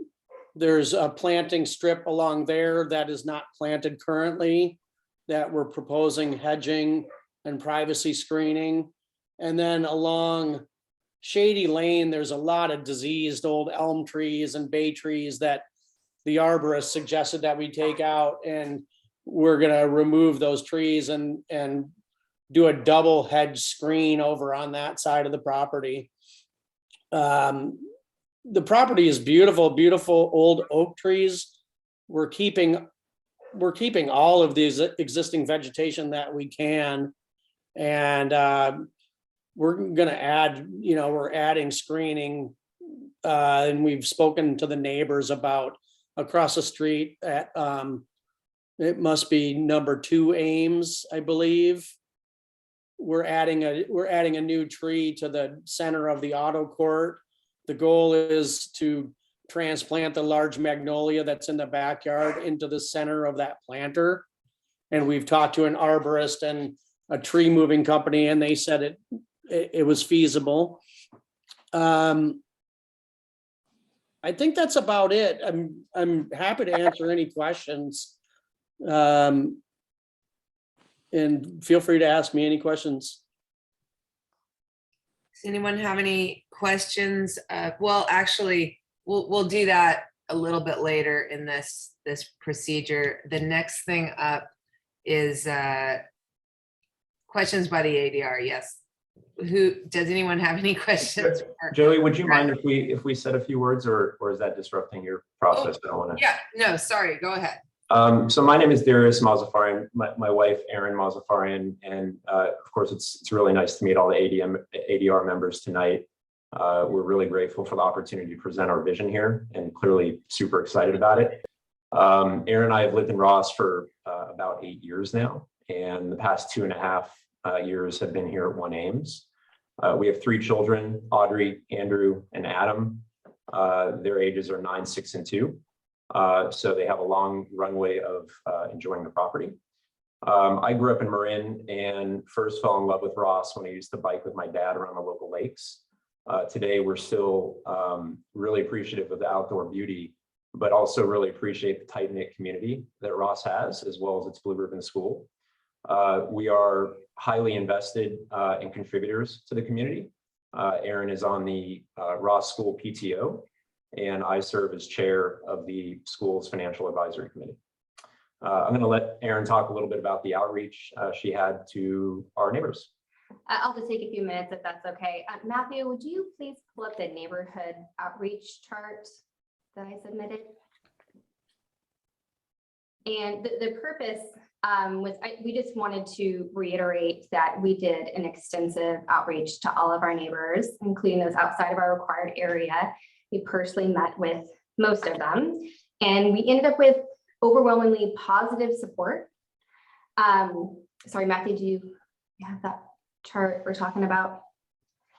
There's a planting strip along there that is not planted currently, that we're proposing hedging and privacy screening. And then along Shady Lane, there's a lot of diseased old elm trees and bay trees that the arborist suggested that we take out, and we're gonna remove those trees and do a double hedge screen over on that side of the property. The property is beautiful, beautiful old oak trees. We're keeping all of these existing vegetation that we can. And we're gonna add, we're adding screening. And we've spoken to the neighbors about across the street at, it must be number 2 Ames, I believe. We're adding a new tree to the center of the auto court. The goal is to transplant the large magnolia that's in the backyard into the center of that planter. And we've talked to an arborist and a tree moving company, and they said it was feasible. I think that's about it. I'm happy to answer any questions. And feel free to ask me any questions. Does anyone have any questions? Well, actually, we'll do that a little bit later in this procedure. The next thing up is questions by the ADR. Yes. Does anyone have any questions? Joey, would you mind if we said a few words, or is that disrupting your process? I don't want to. Yeah, no, sorry, go ahead. So my name is Darius Mazafarian, my wife, Erin Mazafarian, and of course, it's really nice to meet all the ADR members tonight. We're really grateful for the opportunity to present our vision here, and clearly super excited about it. Erin and I have lived in Ross for about 8 years now, and the past 2.5 years have been here at 1 Ames. We have 3 children, Audrey, Andrew, and Adam. Their ages are 9, 6, and 2. So they have a long runway of enjoying the property. I grew up in Marin and first fell in love with Ross when I used to bike with my dad around the local lakes. Today, we're still really appreciative of the outdoor beauty, but also really appreciate the tight-knit community that Ross has, as well as its Blue Ribbon School. We are highly invested in contributors to the community. Erin is on the Ross School PTO, and I serve as chair of the school's financial advisory committee. I'm going to let Erin talk a little bit about the outreach she had to our neighbors. I'll just take a few minutes if that's okay. Matthew, would you please pull up the neighborhood outreach chart that I submitted? And the purpose was we just wanted to reiterate that we did an extensive outreach to all of our neighbors, including those outside of our required area. We personally met with most of them, and we ended up with overwhelmingly positive support. Sorry, Matthew, do you have that chart we're talking about?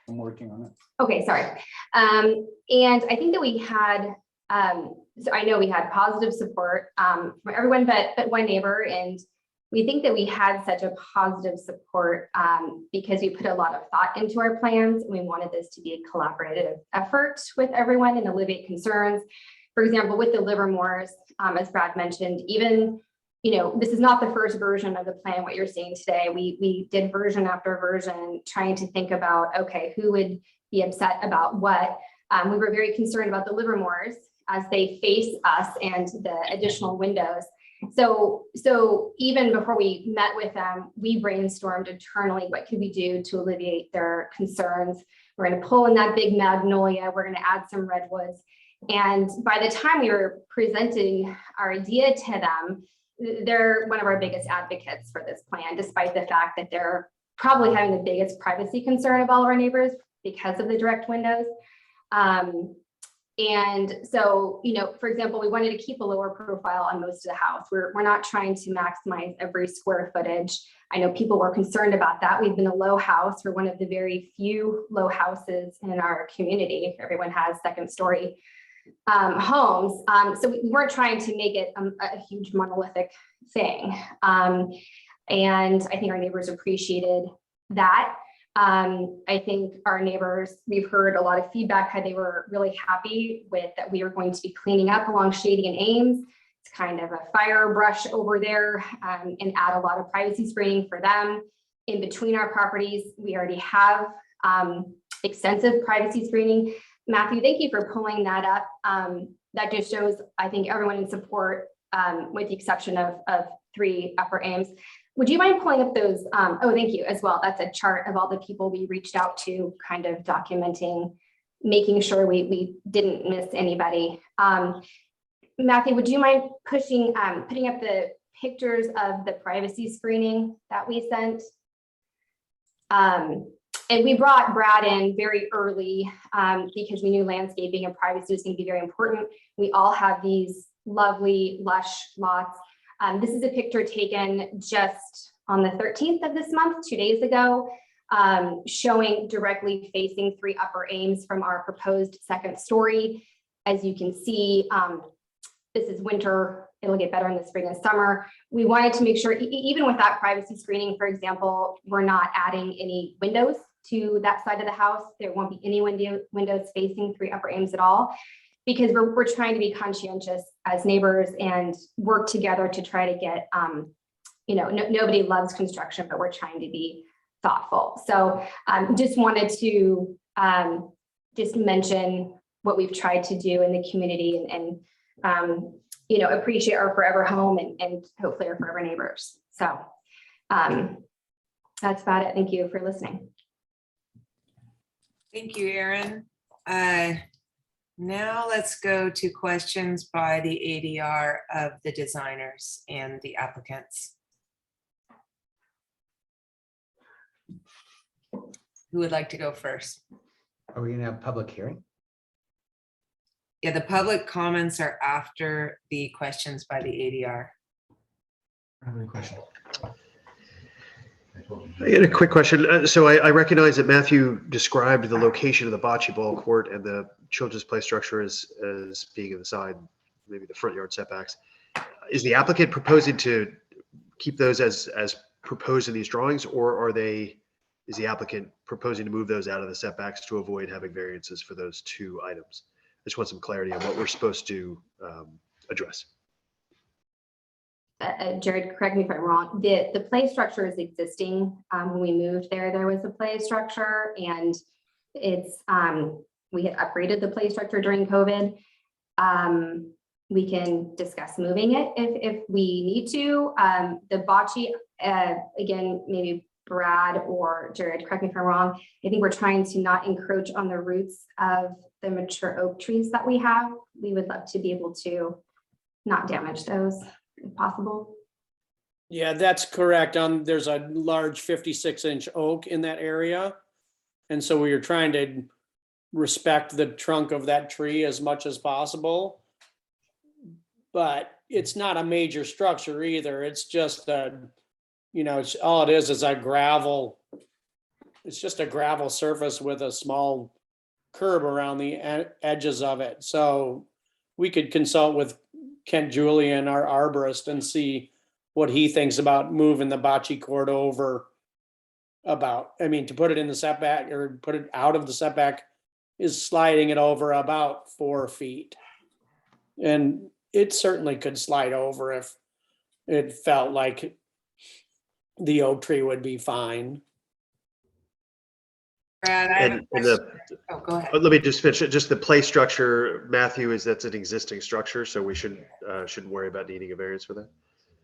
I'm working on it. Okay, sorry. And I think that we had, so I know we had positive support from everyone but one neighbor, and we think that we had such a positive support because we put a lot of thought into our plans, and we wanted this to be a collaborative effort with everyone and alleviate concerns. For example, with the Livermores, as Brad mentioned, even, this is not the first version of the plan, what you're seeing today. We did version after version, trying to think about, okay, who would be upset about what. We were very concerned about the Livermores as they face us and the additional windows. So even before we met with them, we brainstormed internally, what could we do to alleviate their concerns? We're going to pull in that big magnolia. We're going to add some redwoods. And by the time we were presenting our idea to them, they're one of our biggest advocates for this plan, despite the fact that they're probably having the biggest privacy concern of all of our neighbors because of the direct windows. And so, for example, we wanted to keep a lower profile on most of the house. We're not trying to maximize every square footage. I know people were concerned about that. We've been a low house. We're one of the very few low houses in our community. Everyone has second story homes. So we weren't trying to make it a huge monolithic thing. And I think our neighbors appreciated that. I think our neighbors, we've heard a lot of feedback, how they were really happy with that we are going to be cleaning up along Shady and Ames. It's kind of a fire brush over there, and add a lot of privacy screening for them. In between our properties, we already have extensive privacy screening. Matthew, thank you for pulling that up. That just shows, I think, everyone in support, with the exception of 3 Upper Ames. Would you mind pulling up those? Oh, thank you as well. That's a chart of all the people we reached out to, kind of documenting, making sure we didn't miss anybody. Matthew, would you mind putting up the pictures of the privacy screening that we sent? And we brought Brad in very early because we knew landscaping and privacy was going to be very important. We all have these lovely lush lots. This is a picture taken just on the 13th of this month, 2 days ago, showing directly facing 3 Upper Ames from our proposed 2nd story. As you can see, this is winter. It'll get better in the spring and summer. We wanted to make sure, even with that privacy screening, for example, we're not adding any windows to that side of the house. There won't be any windows facing 3 Upper Ames at all, because we're trying to be conscientious as neighbors and work together to try to get, nobody loves construction, but we're trying to be thoughtful. So just wanted to just mention what we've tried to do in the community and appreciate our forever home and hopefully our forever neighbors. So that's about it. Thank you for listening. Thank you, Erin. Now let's go to questions by the ADR of the designers and the applicants. Who would like to go first? Are we going to have public hearing? Yeah, the public comments are after the questions by the ADR. I have any question. I had a quick question. So I recognize that Matthew described the location of the bocce ball court and the children's play structure as being in the side, maybe the front yard setbacks. Is the applicant proposing to keep those as proposed in these drawings, or is the applicant proposing to move those out of the setbacks to avoid having variances for those 2 items? I just want some clarity on what we're supposed to address. Jared, correct me if I'm wrong. The play structure is existing. When we moved there was a play structure, and it's we had upgraded the play structure during COVID. We can discuss moving it if we need to. The bocce, again, maybe Brad or Jared, correct me if I'm wrong. I think we're trying to not encroach on the roots of the mature oak trees that we have. We would love to be able to not damage those if possible. Yeah, that's correct. There's a large 56-inch oak in that area. And so we are trying to respect the trunk of that tree as much as possible. But it's not a major structure either. It's just it's all it is a gravel. It's just a gravel surface with a small curb around the edges of it. So we could consult with Kent Julian, our arborist, and see what he thinks about moving the bocce court over to put it in the setback or put it out of the setback is sliding it over about 4 feet. And it certainly could slide over if it felt like the oak tree would be fine. Brad, I have a question. Oh, go ahead. Let me just finish it. Just the play structure, Matthew, that's an existing structure, so we shouldn't worry about needing a variance for that.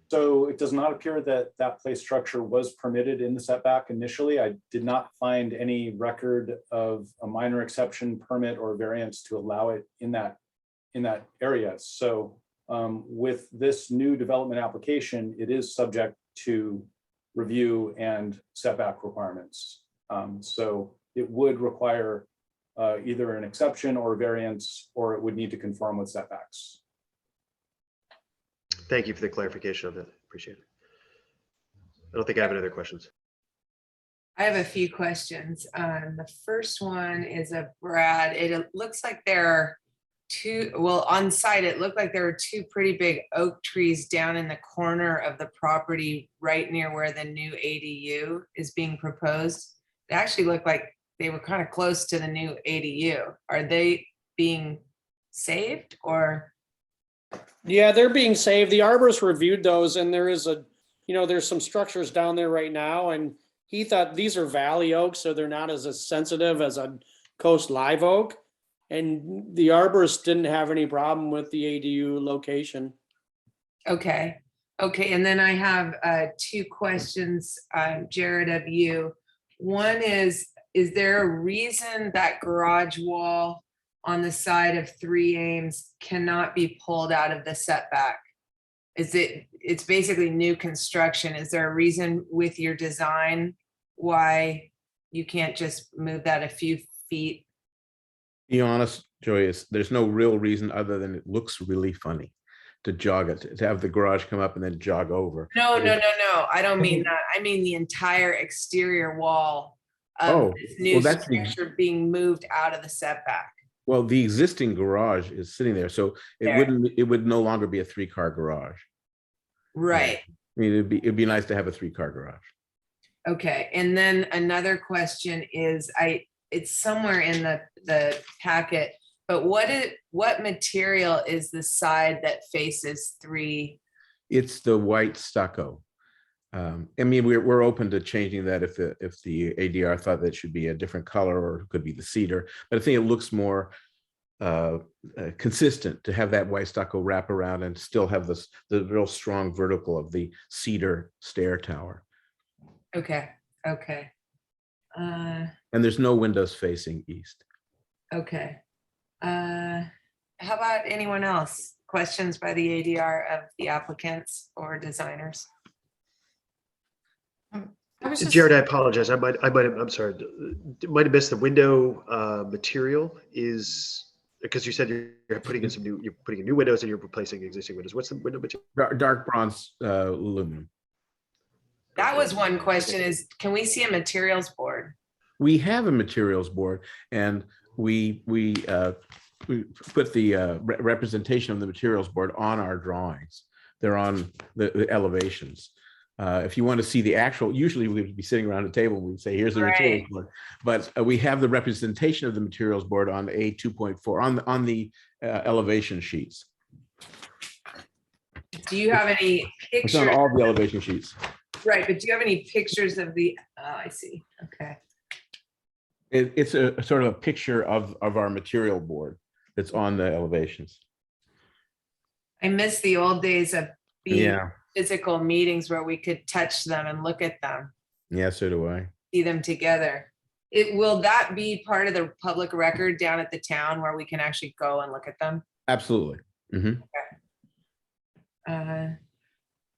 So it does not appear that play structure was permitted in the setback initially. I did not find any record of a minor exception permit or variance to allow it in that area. So with this new development application, it is subject to review and setback requirements. So it would require either an exception or a variance, or it would need to conform with setbacks. Thank you for the clarification of that. Appreciate it. I don't think I have any other questions. I have a few questions. The first one is Brad. It looks like there are on site, it looked like there were 2 pretty big oak trees down in the corner of the property right near where the new ADU is being proposed. it actually looked like they were kind of close to the new ADU. Are they being saved or? Yeah, they're being saved. The arborist reviewed those and there is there's some structures down there right now and he thought these are valley oaks, so they're not as sensitive as a coast live oak. And the arborist didn't have any problem with the ADU location. Okay, okay, and then I have two questions, Jared, of you. One is there a reason that garage wall on the side of 3 Ames cannot be pulled out of the setback? It's basically new construction. Is there a reason with your design why you can't just move that a few feet? Be honest, Joyous, there's no real reason other than it looks really funny to jog it, to have the garage come up and then jog over. No. I don't mean that. I mean the entire exterior wall of this new structure being moved out of the setback. Well, the existing garage is sitting there, so it would no longer be a 3-car garage. Right. I mean, it'd be nice to have a 3-car garage. Okay, and then another question is, it's somewhere in the packet, but what material is the side that faces 3? It's the white stucco. I mean, we're open to changing that if the ADR thought that should be a different color or it could be the cedar, but I think it looks more consistent to have that white stucco wrap around and still have the real strong vertical of the cedar stair tower. Okay. And there's no windows facing east. Okay. How about anyone else? Questions by the ADR of the applicants or designers? Jared, I apologize. I'm sorry. Might have missed the window material is because you said you're putting in new windows and you're replacing existing windows. What's the window material? Dark bronze aluminum. That was one question is, can we see a materials board? We have a materials board and we put the representation of the materials board on our drawings. They're on the elevations. If you want to see the actual, usually we would be sitting around a table and we'd say, here's the materials board. But we have the representation of the materials board on A2.4 on the elevation sheets. Do you have any It's pictures? on all the elevation sheets. Right, but do you have any pictures of the, I see, okay. It's a sort of a picture of our material board that's on the elevations. I miss the old days of being Yeah. physical meetings where we could touch them and look at them, Yeah, so do I. see them together. Will that be part of the public record down at the town where we can actually go and look at them? Absolutely. Mhm.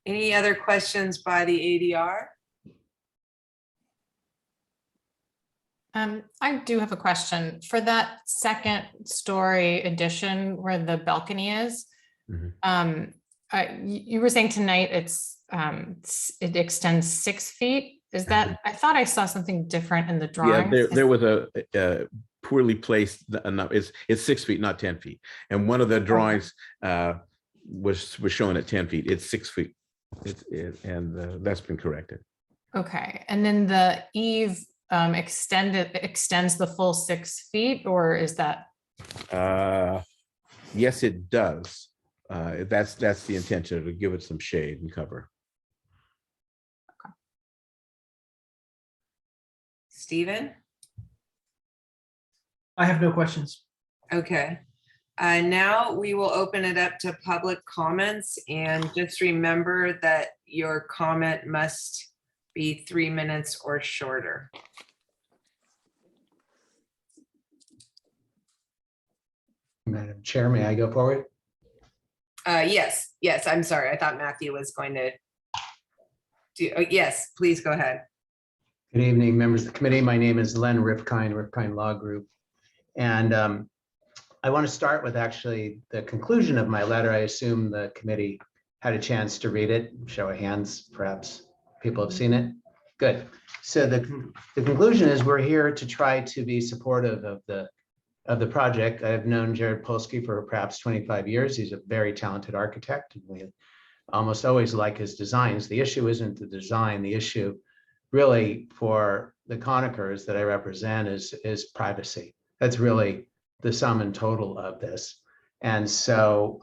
Any other questions by the ADR? I do have a question for that second story addition where the balcony is. Mhm. You were saying tonight it extends 6 feet. Is that, I thought I saw something different in the drawing. Yeah, there was a poorly placed, it's 6 feet, not 10 feet. And one of the drawings was shown at 10 feet. It's 6 feet. That's been corrected. Okay, and then the eave extends the full 6 feet, or is that? Yes, it does. That's the intention, to give it some shade and cover. Stephen? I have no questions. Okay. Now we will open it up to public comments, and just remember that your comment must be 3 minutes or shorter. Madam Chair, may I go forward? Yes, I'm sorry. I thought Matthew was going to do, yes, please go ahead. Good evening, members of the committee. My name is Len Ripkind, Ripkind Law Group. And I want to start with actually the conclusion of my letter. I assume the committee had a chance to read it. Show of hands, perhaps people have seen it. Good. So the conclusion is we're here to try to be supportive of the project. I've known Jared Polsky for perhaps 25 years. He's a very talented architect. We almost always like his designs. The issue isn't the design. The issue really for the Conikers that I represent is privacy. That's really the sum and total of this. And so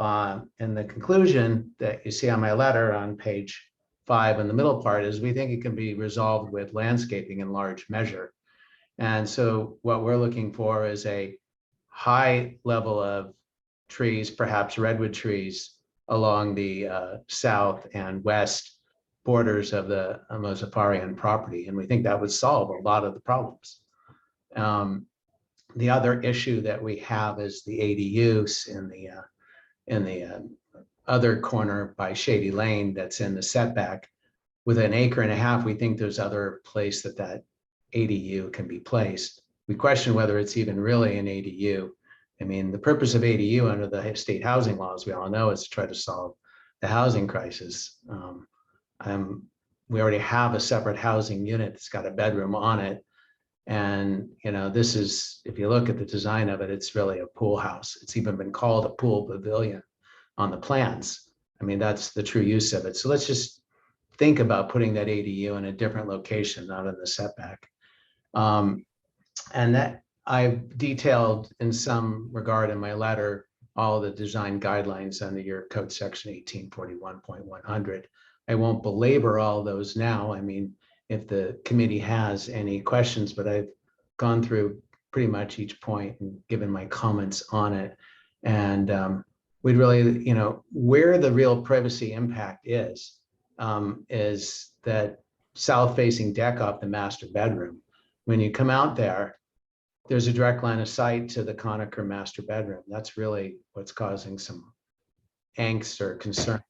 in the conclusion that you see on my letter on page 5 in the middle part is we think it can be resolved with landscaping in large measure. And so what we're looking for is a high level of trees, perhaps redwood trees, along the south and west borders of the Mozafarian property. And we think that would solve a lot of the problems. The other issue that we have is the ADUs in the other corner by Shady Lane that's in the setback. With an acre and a half, we think there's other place that ADU can be placed. We question whether it's even really an ADU. I mean, the purpose of ADU under the state housing laws, we all know, is to try to solve the housing crisis. We already have a separate housing unit that's got a bedroom on it. And, you know, this is, if you look at the design of it, it's really a pool house. It's even been called a pool pavilion on the plans. I mean, that's the true use of it. So let's just think about putting that ADU in a different location, not in the setback. And that I've detailed in some regard in my letter, all the design guidelines under your code section 1841.100. I won't belabor all those now. I mean, if the committee has any questions, but I've gone through pretty much each point and given my comments on it. And we'd really, you know, where the real privacy impact is that south-facing deck off the master bedroom. When you come out there, there's a direct line of sight to the Conacher master bedroom. That's really what's causing some angst or concern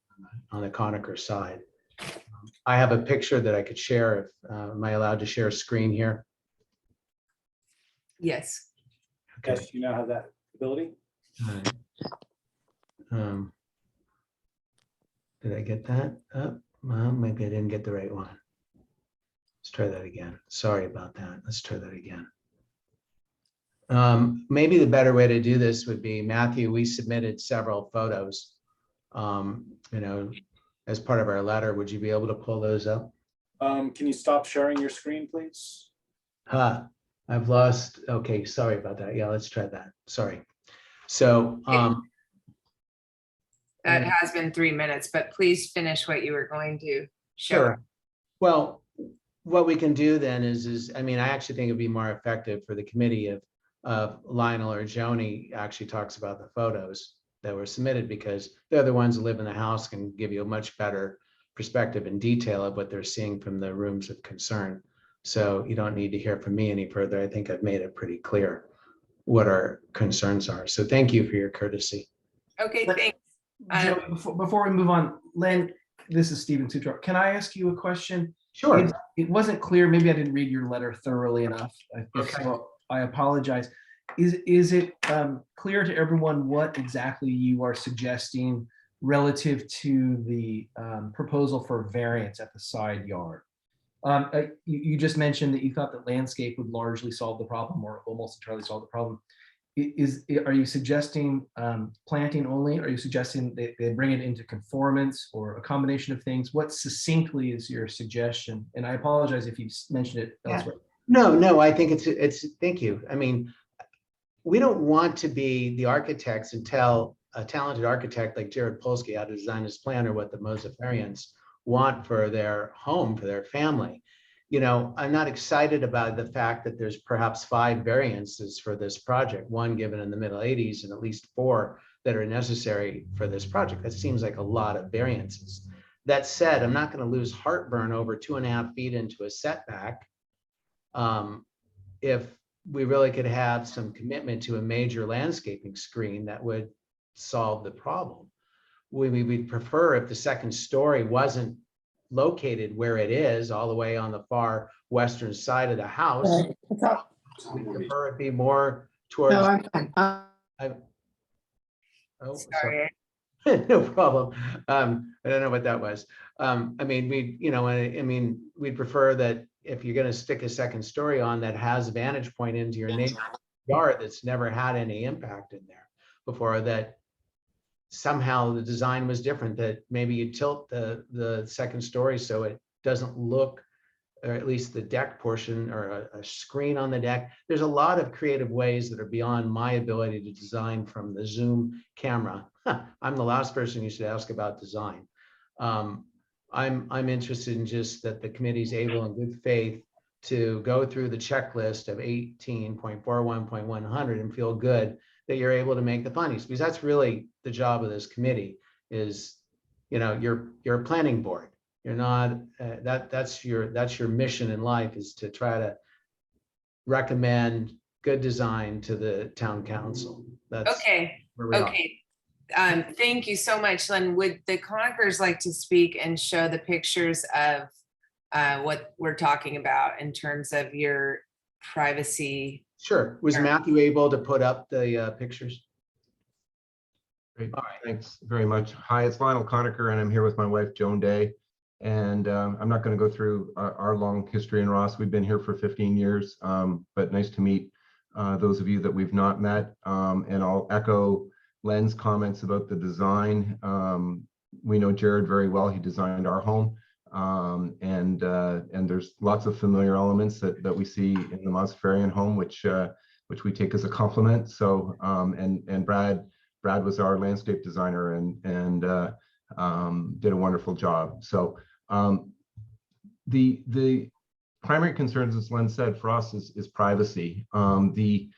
on the Conacher side. I have a picture that I could share. Am I allowed to share a screen here? Yes. Okay. Yes, you now have that ability. All right. Did I get that up? Well, maybe I didn't get the right one. Let's try that again. Sorry about that. Let's try that again. Maybe the better way to do this would be, Matthew, we submitted several photos, you know, as part of our letter. Would you be able to pull those up? Can you stop sharing your screen, please? I've lost. Okay, sorry about that. Yeah, let's try that. Sorry. So that has been 3 minutes, but please finish what you were going to show. Sure. Well, what we can do then is I mean, I actually think it'd be more effective for the committee if Lionel or Joni actually talks about the photos that were submitted, because they're the ones who live in the house, can give you a much better perspective and detail of what they're seeing from the rooms of concern. So you don't need to hear from me any further. I think I've made it pretty clear what our concerns are. So thank you for your courtesy. Okay, thanks. Joe, before we move on, Len, this is Stephen Sutro. Can I ask you a question? Sure. It wasn't clear. Maybe I didn't read your letter thoroughly enough. Okay. So I apologize. Is it clear to everyone what exactly you are suggesting relative to the proposal for variance at the side yard? You just mentioned that you thought that landscape would largely solve the problem, or almost entirely solve the problem. Are you suggesting planting only? Are you suggesting they bring it into conformance, or a combination of things? What succinctly is your suggestion? And I apologize if you mentioned it elsewhere. No, I think it's, thank you. I mean, we don't want to be the architects and tell a talented architect like Jared Polsky how to design his plan, or what the Mozafarians want for their home, for their family. You know, I'm not excited about the fact that there's perhaps 5 variances for this project, 1 given in the middle 80s and at least 4 that are necessary for this project. That seems like a lot of variances. That said, I'm not going to lose heartburn over 2.5 feet into a setback. If we really could have some commitment to a major landscaping screen, that would solve the problem. We'd prefer if the second story wasn't located where it is, all the way on the far western side of the house. We prefer it be more towards. No, I'm fine. Sorry. No problem. I don't know what that was. I mean, we'd prefer that if you're going to stick a second story on, that has a vantage point into your neighbor's yard that's never had any impact in there before, that somehow the design was different, that maybe you tilt the second story so it doesn't look or at least the deck portion, or a screen on the deck. There's a lot of creative ways that are beyond my ability to design from the Zoom camera. I'm the last person you should ask about design. I'm interested in just that the committee's able in good faith to go through the checklist of 18.41.100 and feel good that you're able to make the findings, because that's really the job of this committee is, you're a planning board. You're not, that's your mission in life, is to try to recommend good design to the town council. That's Okay, where we are. okay. Thank you so much, Len. Would the Conquers like to speak and show the pictures of what we're talking about in terms of your privacy? Sure. Was Matthew able to put up the pictures? Great. Thanks very much. Hi, it's Lionel Conacher, and I'm here with my wife, Joan Day. And I'm not going to go through our long history in Ross. We've been here for 15 years, but nice to meet those of you that we've not met. And I'll echo Len's comments about the design. We know Jared very well. He designed our home. And there's lots of familiar elements that we see in the Mozaffarian home, which we take as a compliment. So, and Brad was our landscape designer and did a wonderful job. So the primary concerns, as Len said, for us is privacy. The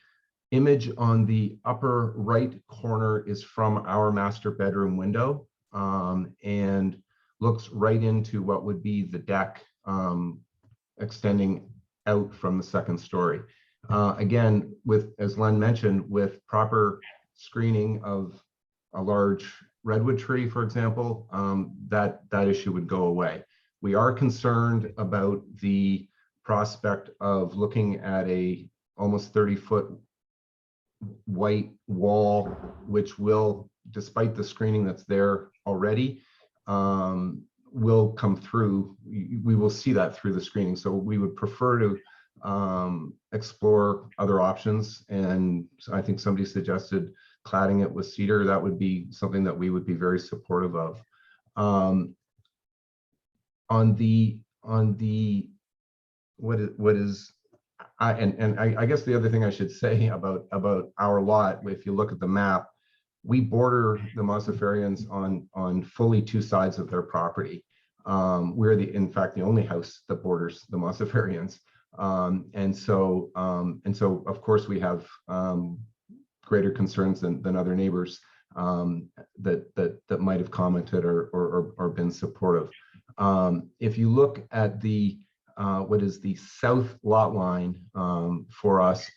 image on the upper right corner is from our master bedroom window and looks right into what would be the deck extending out from the second story. Again, as Len mentioned, with proper screening of a large redwood tree, for example, that issue would go away. We are concerned about the prospect of looking at a almost 30-foot white wall, which will, despite the screening that's there already, will come through. We will see that through the screening. So we would prefer to explore other options. And I think somebody suggested cladding it with cedar. That would be something that we would be very supportive of. I guess the other thing I should say about our lot, if you look at the map, we border the Mozaffarians on fully two sides of their property. We're in fact the only house that borders the Mozaffarians, and so of course we have greater concerns than other neighbors that might have commented or been supportive. If you look at the what is the south lot line for us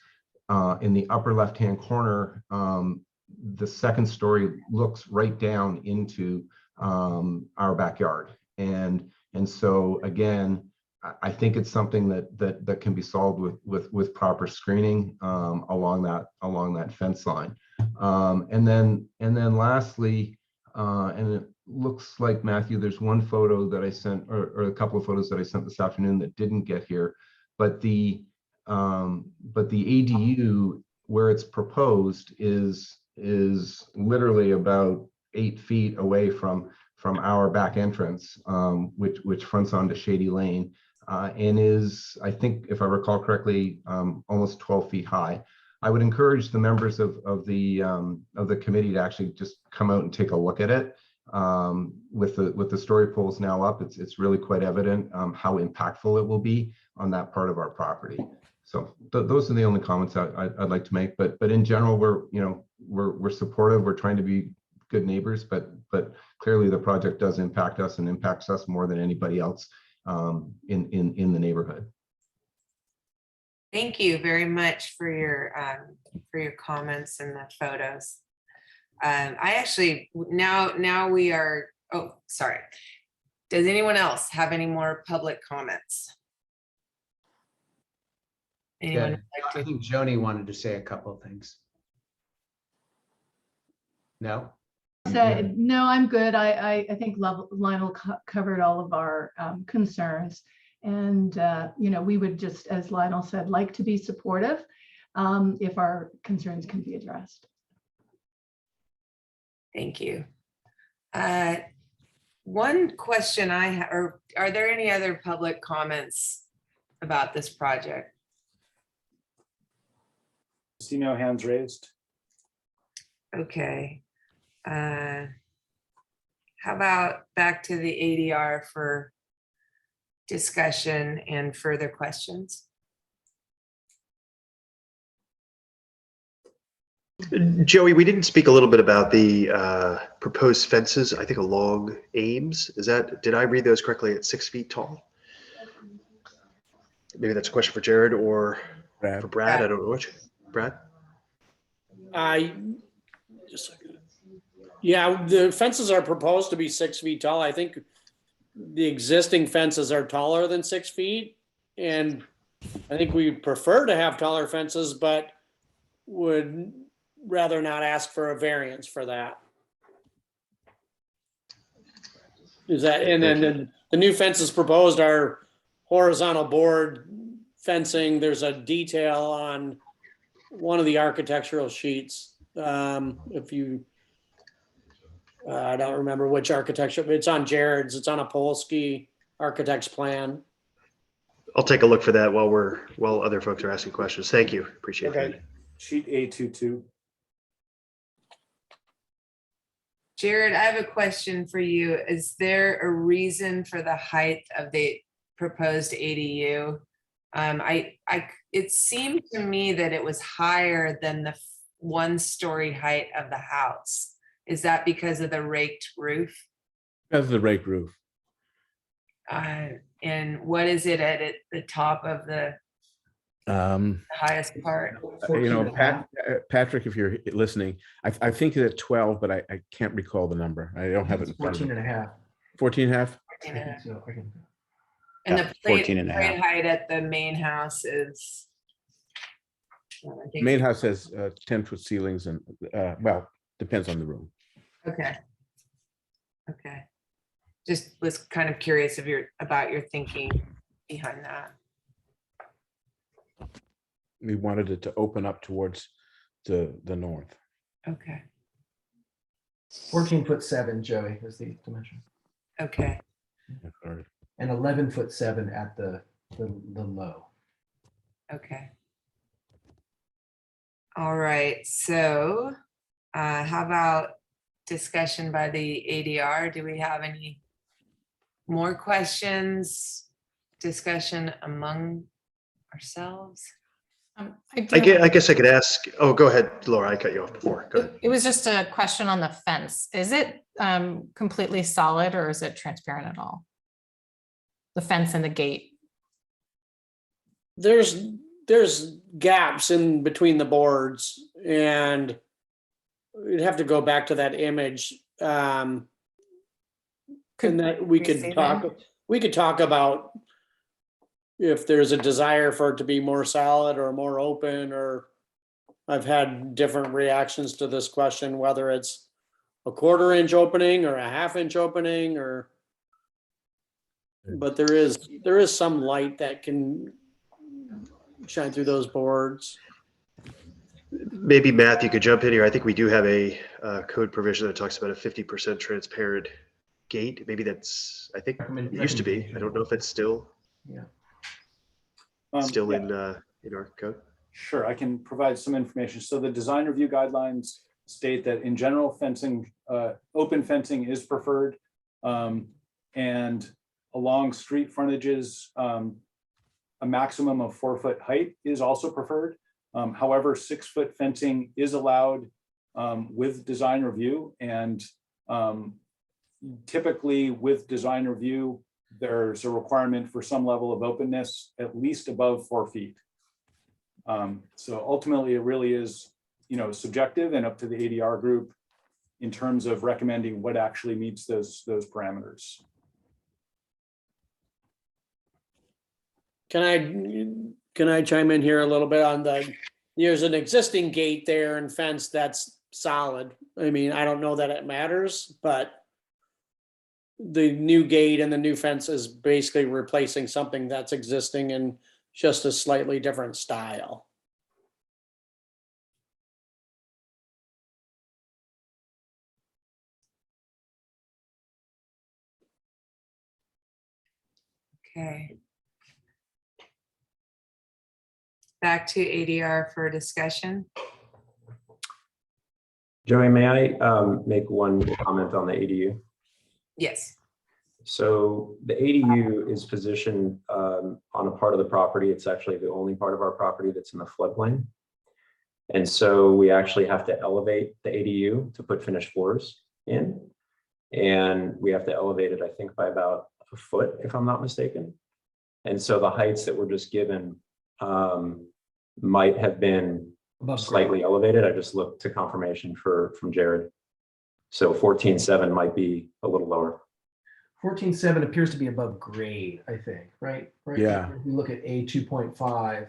in the upper left-hand corner, the second story looks right down into our backyard, and so again, I think it's something that can be solved with proper screening along that fence line. And then lastly, and it looks like, Matthew, there's one photo that I sent, or a couple of photos that I sent this afternoon that didn't get here, but the ADU where it's proposed is literally about 8 feet away from our back entrance, which fronts onto Shady Lane, and is, I think, if I recall correctly, almost 12 feet high. I would encourage the members of the committee to actually just come out and take a look at it. With the story poles now up, it's really quite evident how impactful it will be on that part of our property. So those are the only comments I'd like to make. But in general, we're supportive. We're trying to be good neighbors, but clearly the project does impact us and impacts us more than anybody else in the neighborhood. Thank you very much for your comments and the photos. I actually, now we are, oh, sorry. Does anyone else have any more public comments? Anyone? Yeah, I think Joni wanted to say a couple of things. No? No, I'm good. I think Lionel covered all of our concerns. And, we would just, as Lionel said, like to be supportive if our concerns can be addressed. Thank you. One question I have, or are there any other public comments about this project? See no hands raised. Okay. How about back to the ADR for discussion and further questions? Joey, we didn't speak a little bit about the proposed fences, I think along Ames. Did I read those correctly at 6 feet tall? Maybe that's a question for Jared or for Brad. I don't know which. Brad? Just a second. Yeah, the fences are proposed to be 6 feet tall. I think the existing fences are taller than 6 feet. And I think we prefer to have taller fences, but would rather not ask for a variance for that. Is that, and then the new fences proposed are horizontal board fencing. There's a detail on one of the architectural sheets. If you, I don't remember which architecture, but it's on Jared's, it's on a Polsky architect's plan. I'll take a look for that while other folks are asking questions. Thank you. Appreciate that. Sheet A22. Jared, I have a question for you. Is there a reason for the height of the proposed ADU? It seemed to me that it was higher than the 1-story height of the house. Is that because of the raked roof? That's the rake roof. And what is it at the top of the highest part? Patrick, if you're listening, I think it's at 12, but I can't recall the number. I don't have it in front of me. 14 and a half. 14 and a half? And the plate 14 and a half. height at the main house is? Main house has 10-foot ceilings and, well, depends on the room. Okay. Okay. Just was kind of curious about your thinking behind that. We wanted it to open up towards the north. Okay. 14'7", Joey, is the dimension. Okay. And 11'7" at the low. Okay. All right. So how about discussion by the ADR? Do we have any more questions? Discussion among ourselves? I guess I could ask. Oh, go ahead, Laura. I cut you off before. Go ahead. It was just a question on the fence. Is it completely solid or is it transparent at all? The fence and the gate. There's gaps in between the boards, and we'd have to go back to that image. And that we could talk about if there's a desire for it to be more solid or more open, or I've had different reactions to this question, whether it's a 1/4 inch opening or a 1/2 inch opening, or, but there is some light that can shine through those boards. Maybe Matt, you could jump in here. I think we do have a code provision that talks about a 50% transparent gate. Maybe that's, I think it used to be. I don't know if it's still. Yeah. Still in our code? Sure, I can provide some information. So the design review guidelines state that in general fencing, open fencing is preferred. And along street frontages, a maximum of 4-foot height is also preferred. However, 6-foot fencing is allowed with design review, and typically with design review, there's a requirement for some level of openness, at least above 4 feet. So ultimately, it really is, subjective and up to the ADR group in terms of recommending what actually meets those parameters. Can I chime in here a little bit on there's an existing gate there and fence that's solid. I mean, I don't know that it matters, but the new gate and the new fence is basically replacing something that's existing in just a slightly different style. Okay. back to ADR for discussion. Joey, may I make one comment on the ADU? Yes. So the ADU is positioned on a part of the property. It's actually the only part of our property that's in the floodplain. And so we actually have to elevate the ADU to put finished floors in. And we have to elevate it, I think, by about a foot, if I'm not mistaken. And so the heights that were just given might have been slightly elevated. I just looked to confirmation from Jared. So 14.7 might be a little lower. 14.7 appears to be above grade, I think, right? Yeah. If you look at A 2.5,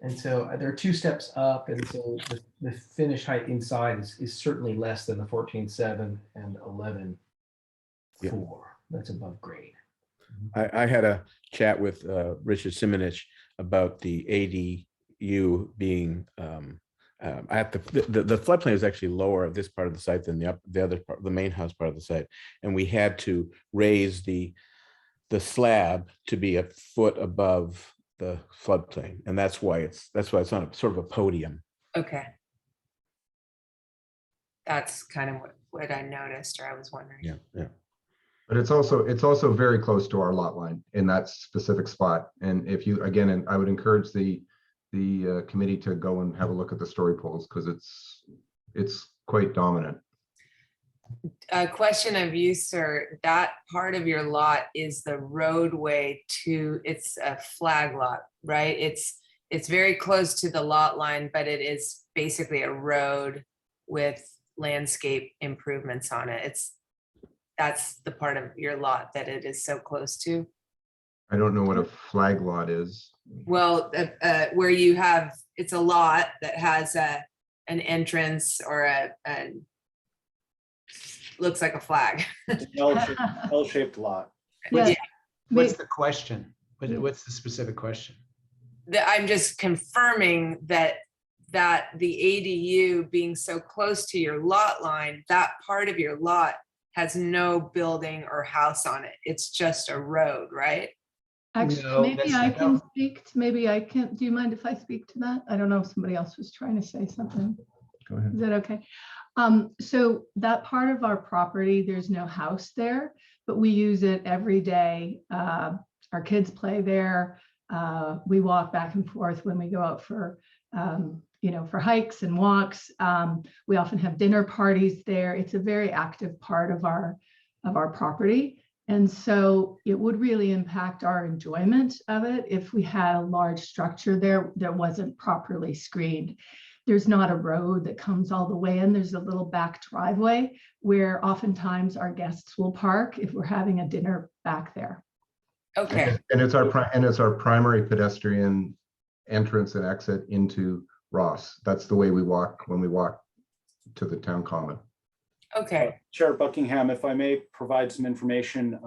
and so there are 2 steps up, and so the finished height inside is certainly less than the 14.7 and 11.4. Yeah. That's above grade. I had a chat with Richard Simonich about the ADU being at the floodplain is actually lower at this part of the site than the other part, the main house part of the site, and we had to raise the slab to be a foot above the floodplain, and that's why it's on a sort of a podium. Okay. That's kind of what I noticed, or I was wondering. Yeah. But it's also very close to our lot line in that specific spot. And if you, again, and I would encourage the committee to go and have a look at the story poles, because it's quite dominant. A question of you, sir. That part of your lot is the roadway to, it's a flag lot, right? It's very close to the lot line, but it is basically a road with landscape improvements on it. That's the part of your lot that it is so close to. I don't know what a flag lot is. Well, where you have, it's a lot that has an entrance or a looks like a flag. L-shaped lot. What's the question? What's the specific question? I'm just confirming that the ADU being so close to your lot line, that part of your lot has no building or house on it. It's just a road, right? Actually, No, maybe that's I not- can speak, maybe I can, do you mind if I speak to that? I don't know if somebody else was trying to say something. Go ahead. Is that okay? So that part of our property, there's no house there, but we use it every day. Our kids play there. We walk back and forth when we go out for, for hikes and walks. We often have dinner parties there. It's a very active part of our property. And so it would really impact our enjoyment of it if we had a large structure there that wasn't properly screened. There's not a road that comes all the way in. There's a little back driveway where oftentimes our guests will park if we're having a dinner back there. Okay. And it's our primary pedestrian entrance and exit into Ross. That's the way we walk when we walk to the town common. Okay. Chair Buckingham, if I may provide some information.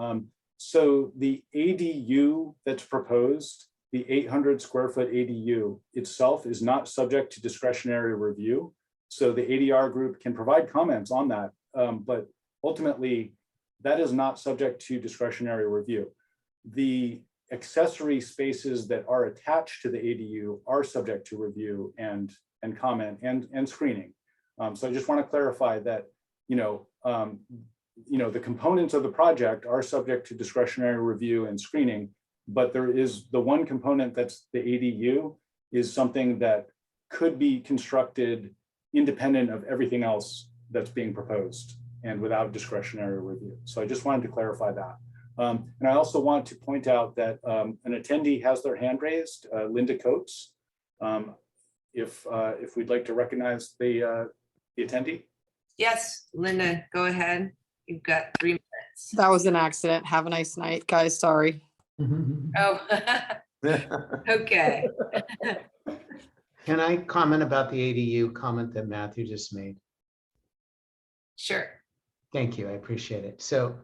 So the ADU that's proposed, the 800 square foot ADU itself is not subject to discretionary review. So the ADR group can provide comments on that, but ultimately that is not subject to discretionary review. The accessory spaces that are attached to the ADU are subject to review and comment and screening. So I just want to clarify that, the components of the project are subject to discretionary review and screening, but there is the one component that's the ADU is something that could be constructed independent of everything else that's being proposed and without discretionary review. So I just wanted to clarify that. And I also want to point out that an attendee has their hand raised, Linda Coates. If we'd like to recognize the attendee. Yes, Linda, go ahead. You've got 3 minutes. That was an accident. Have a nice night, guys. Sorry. Oh, okay. Can I comment about the ADU comment that Matthew just made? Sure. Thank you. I appreciate it. So,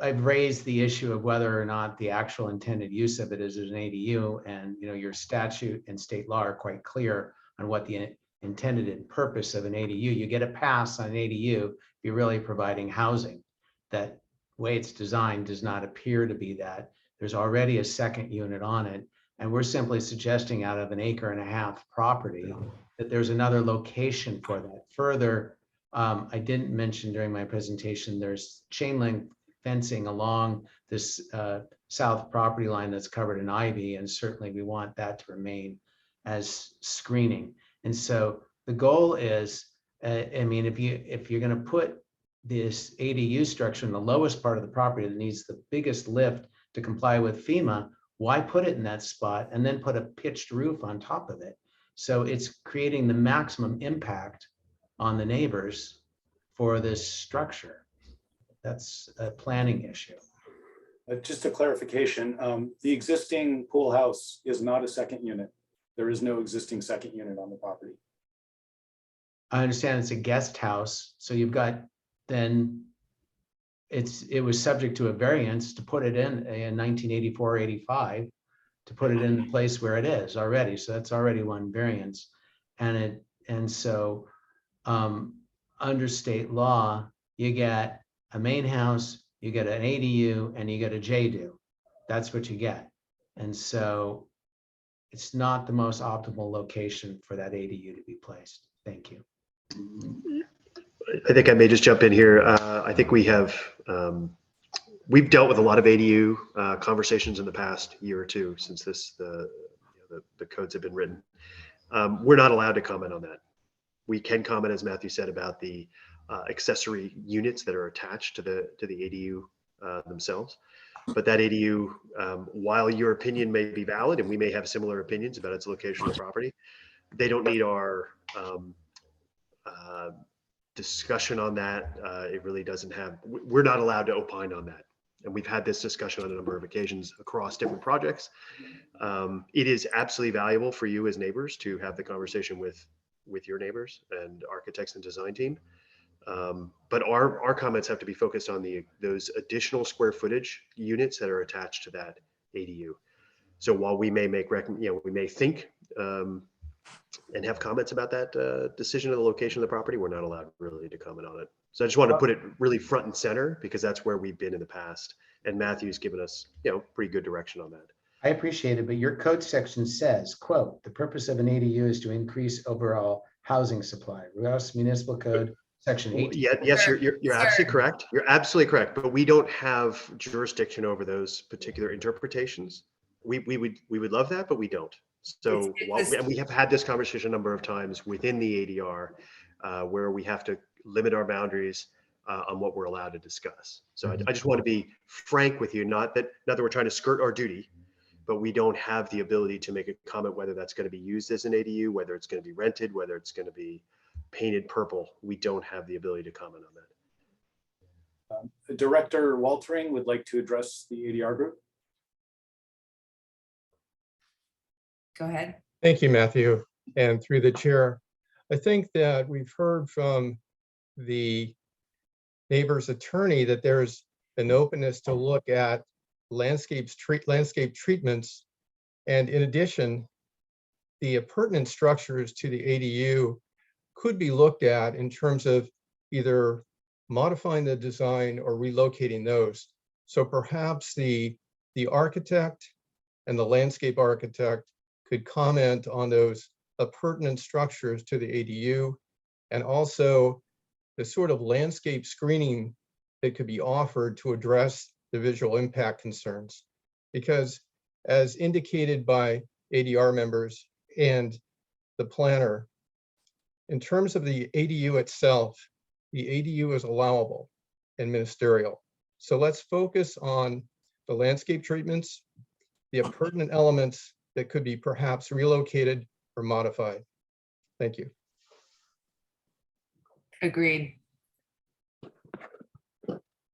I've raised the issue of whether or not the actual intended use of it is an ADU, and your statute and state law are quite clear on what the intended purpose of an ADU. You get a pass on an ADU if you're really providing housing. That way it's designed does not appear to be that. There's already a second unit on it. And we're simply suggesting out of an 1.5 acre property that there's another location for that. Further, I didn't mention during my presentation, there's chain link fencing along this south property line that's covered in ivy, and certainly we want that to remain as screening. And so the goal is, I mean, if you're going to put this ADU structure in the lowest part of the property that needs the biggest lift to comply with FEMA, why put it in that spot and then put a pitched roof on top of it? So it's creating the maximum impact on the neighbors for this structure. That's a planning issue. Just a clarification, the existing pool house is not a second unit. There is no existing second unit on the property. I understand it's a guest house, so you've got then it was subject to a variance to put it in 1984, 85, to put it in the place where it is already. So that's already one variance. And so under state law, you get a main house, you get an ADU, and you get a JDU. That's what you get. And so it's not the most optimal location for that ADU to be placed. Thank you. I think I may just jump in here. I think we have, we've dealt with a lot of ADU conversations in the past year or two since the codes have been written. We're not allowed to comment on that. We can comment, as Matthew said, about the accessory units that are attached to the ADU themselves. But that ADU, while your opinion may be valid, and we may have similar opinions about its location on the property, they don't need our discussion on that. It really doesn't have, we're not allowed to opine on that. And we've had this discussion on a number of occasions across different projects. It is absolutely valuable for you as neighbors to have the conversation with your neighbors and architects and design team. But our comments have to be focused on those additional square footage units that are attached to that ADU. So while we may make, we may think and have comments about that decision of the location of the property, we're not allowed really to comment on it. So I just want to put it really front and center because that's where we've been in the past. And Matthew's given us, pretty good direction on that. I appreciate it, but your code section says, quote, "The purpose of an ADU is to increase overall housing supply." Rouse Municipal Code, section 18. Yes, you're absolutely correct. You're absolutely correct. But we don't have jurisdiction over those particular interpretations. We would love that, but we don't. So and we have had this conversation a number of times within the ADR where we have to limit our boundaries on what we're allowed to discuss. So I just want to be frank with you, not that we're trying to skirt our duty, but we don't have the ability to make a comment whether that's going to be used as an ADU, whether it's going to be rented, whether it's going to be painted purple. We don't have the ability to comment on that. Director Waltering would like to address the ADR group. Go ahead. Thank you, Matthew. And through the chair, I think that we've heard from the neighbor's attorney that there's an openness to look at landscape treatments. And in addition, the appurtenant structures to the ADU could be looked at in terms of either modifying the design or relocating those. So perhaps the architect and the landscape architect could comment on those appurtenant structures to the ADU, and also the sort of landscape screening that could be offered to address the visual impact concerns. Because as indicated by ADR members and the planner, in terms of the ADU itself, the ADU is allowable and ministerial. So let's focus on the landscape treatments, the appurtenant elements that could be perhaps relocated or modified. Thank you. Agreed.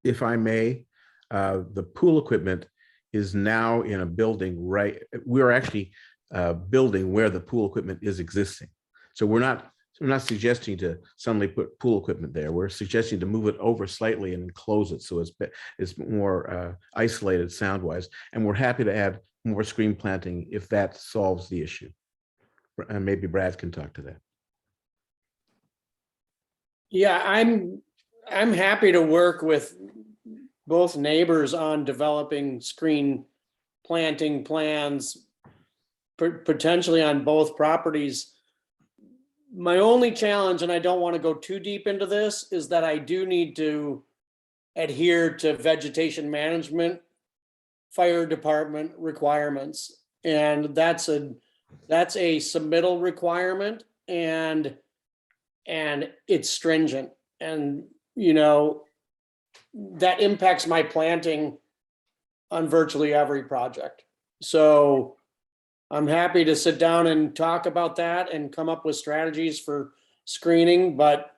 If I may, the pool equipment is now in a building, right? We're actually building where the pool equipment is existing. So we're not suggesting to suddenly put pool equipment there. We're suggesting to move it over slightly and enclose it so it's more isolated sound-wise. And we're happy to add more screen planting if that solves the issue. And maybe Brad can talk to that. Yeah, I'm happy to work with both neighbors on developing screen planting plans potentially on both properties. My only challenge, and I don't want to go too deep into this, is that I do need to adhere to vegetation management, fire department requirements. And that's a submittal requirement, and it's stringent. And, you know, that impacts my planting on virtually every project. So I'm happy to sit down and talk about that and come up with strategies for screening, but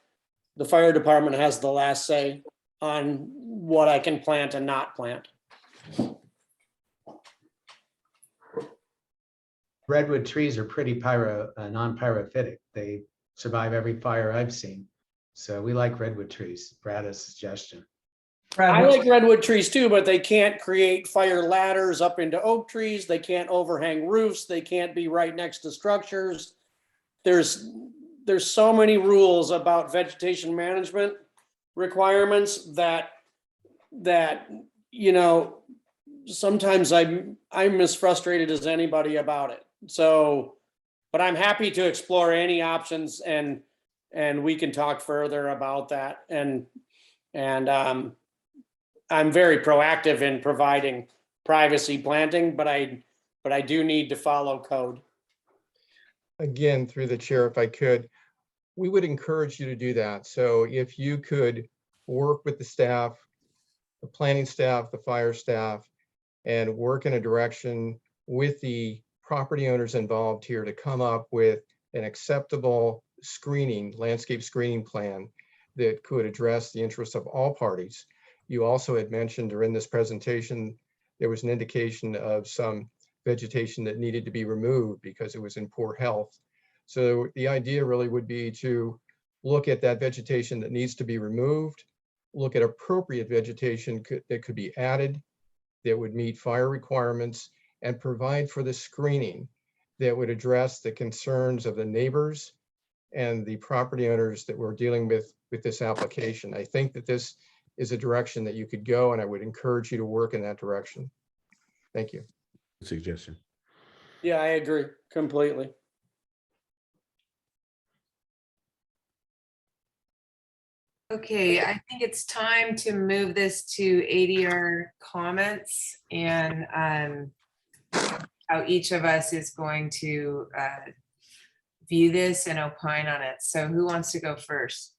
the fire department has the last say on what I can plant and not plant. Redwood trees are pretty non-pyrophytic. They survive every fire I've seen. So we like redwood trees. Brad, a suggestion. I like redwood trees too, but they can't create fire ladders up into oak trees. They can't overhang roofs. They can't be right next to structures. There's so many rules about vegetation management requirements that you know, sometimes I'm as frustrated as anybody about it. So, but I'm happy to explore any options, and we can talk further about that. And I'm very proactive in providing privacy planting, but I do need to follow code. Again, through the chair, if I could, we would encourage you to do that. So if you could work with the staff, the planning staff, the fire staff, and work in a direction with the property owners involved here to come up with an acceptable screening, landscape screening plan that could address the interests of all parties. You also had mentioned during this presentation, there was an indication of some vegetation that needed to be removed because it was in poor health. So the idea really would be to look at that vegetation that needs to be removed, look at appropriate vegetation that could be added that would meet fire requirements, and provide for the screening that would address the concerns of the neighbors and the property owners that we're dealing with this application. I think that this is a direction that you could go, and I would encourage you to work in that direction. Thank you. Suggestion. Yeah, I agree completely. Okay, I think it's time to move this to ADR comments and how each of us is going to view this and opine on it. So who wants to go first?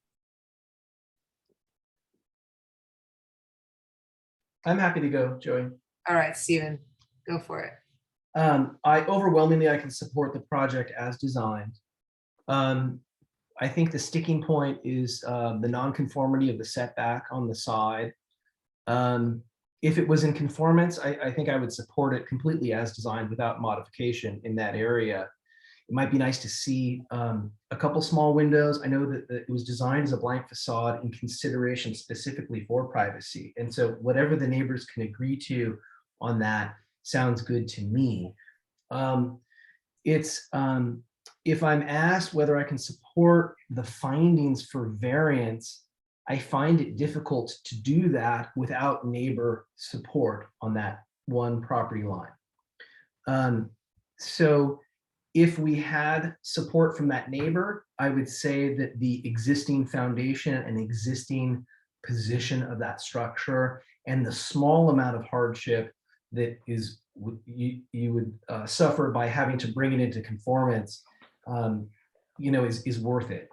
I'm happy to go, Joey. All right, Stephen, go for it. I overwhelmingly can support the project as designed. I think the sticking point is the nonconformity of the setback on the side. If it was in conformance, I think I would support it completely as designed without modification in that area. It might be nice to see a couple small windows. I know that it was designed as a blank facade in consideration specifically for privacy. And so whatever the neighbors can agree to on that sounds good to me. If I'm asked whether I can support the findings for variance, I find it difficult to do that without neighbor support on that one property line. So if we had support from that neighbor, I would say that the existing foundation and existing position of that structure and the small amount of hardship that is you would suffer by having to bring it into conformance, is worth it.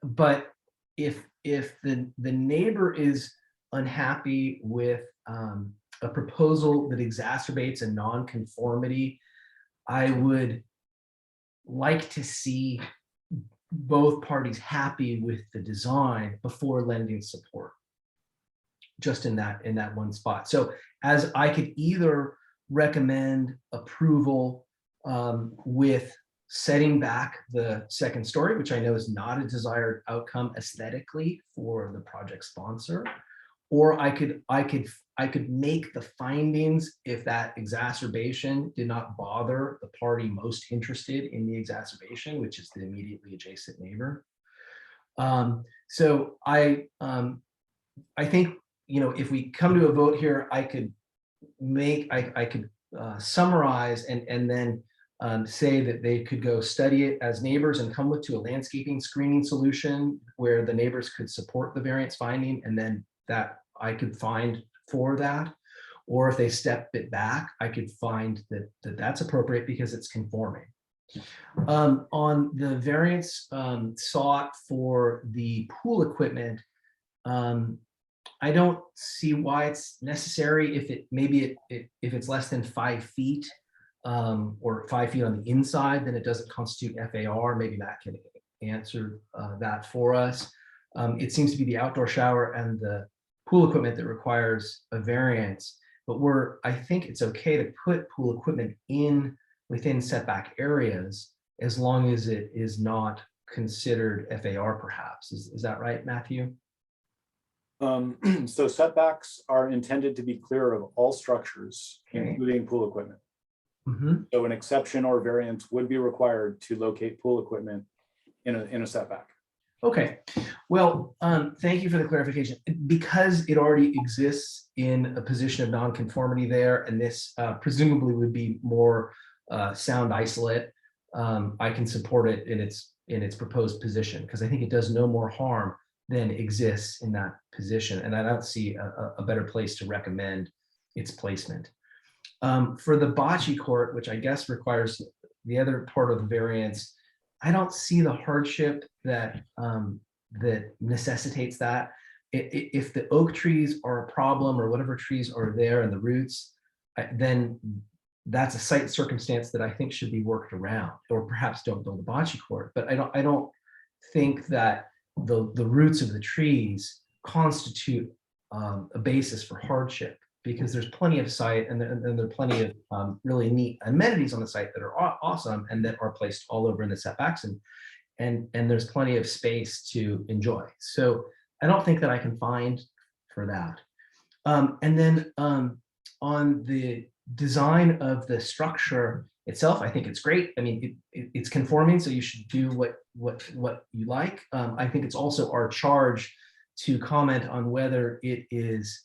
But if the neighbor is unhappy with a proposal that exacerbates a nonconformity, I would like to see both parties happy with the design before lending support, just in that one spot. So as I could either recommend approval with setting back the second story, which I know is not a desired outcome aesthetically for the project sponsor, or I could make the findings if that exacerbation did not bother the party most interested in the exacerbation, which is the immediately adjacent neighbor. So I think, if we come to a vote here, I could summarize and then say that they could go study it as neighbors and come to a landscaping screening solution where the neighbors could support the variance finding, and then that I could find for that. Or if they step it back, I could find that that's appropriate because it's conforming. On the variance sought for the pool equipment, I don't see why it's necessary if if it's less than 5 feet or 5 feet on the inside, then it doesn't constitute FAR. Maybe Matt can answer that for us. It seems to be the outdoor shower and the pool equipment that requires a variance, but I think it's okay to put pool equipment within setback areas as long as it is not considered FAR perhaps. Is that right, Matthew? So setbacks are intended to be clear of all structures, including pool equipment. So an exception or variance would be required to locate pool equipment in a setback. Okay, well, thank you for the clarification. Because it already exists in a position of nonconformity there, and this presumably would be more sound isolate, I can support it in its proposed position, because I think it does no more harm than exists in that position, and I don't see a better place to recommend its placement. For the bocce court, which I guess requires the other part of the variance, I don't see the hardship that necessitates that. If the oak trees are a problem or whatever trees are there and the roots, then that's a site circumstance that I think should be worked around, or perhaps don't build a bocce court. But I don't think that the roots of the trees constitute a basis for hardship, because there's plenty of site and there are plenty of really neat amenities on the site that are awesome and that are placed all over in the setbacks, and there's plenty of space to enjoy. So I don't think that I can find for that. And then on the design of the structure itself, I think it's great. I mean, it's conforming, so you should do what you like. I think it's also our charge to comment on whether it is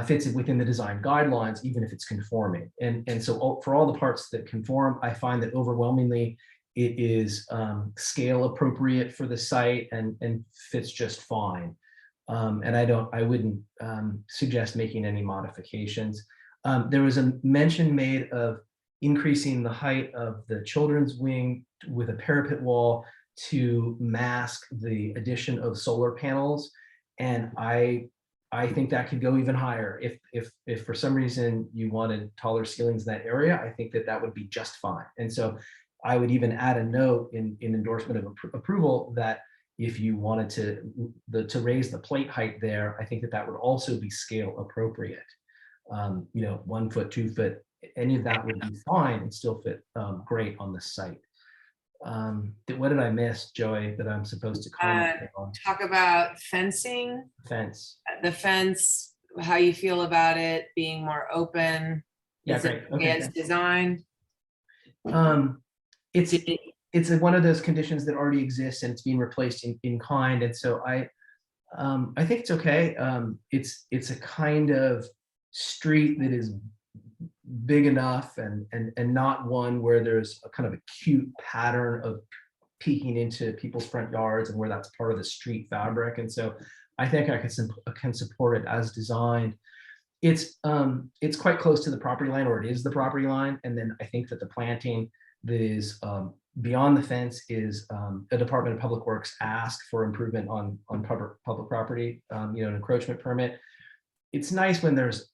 fits within the design guidelines, even if it's conforming. And so for all the parts that conform, I find that overwhelmingly it is scale appropriate for the site and fits just fine. And I wouldn't suggest making any modifications. There was a mention made of increasing the height of the children's wing with a parapet wall to mask the addition of solar panels. And I think that could go even higher. If for some reason you wanted taller ceilings in that area, I think that would be just fine. And so I would even add a note in endorsement of approval that if you wanted to raise the plate height there, I think that would also be scale appropriate. 1 foot, 2 foot, any of that would be fine and still fit great on the site. What did I miss, Joey, that I'm supposed to comment on? Talk about fencing. Fence. The fence, how you feel about it being more open. Yeah, Is it great. Okay. as designed? It's one of those conditions that already exists and it's being replaced in kind. And so I think it's okay. It's a kind of street that is big enough and not one where there's a kind of acute pattern of peeking into people's front yards and where that's part of the street fabric. And so I think I can support it as designed. It's quite close to the property line, or it is the property line. And then I think that the planting that is beyond the fence is a Department of Public Works ask for improvement on public property, an encroachment permit. It's nice when there's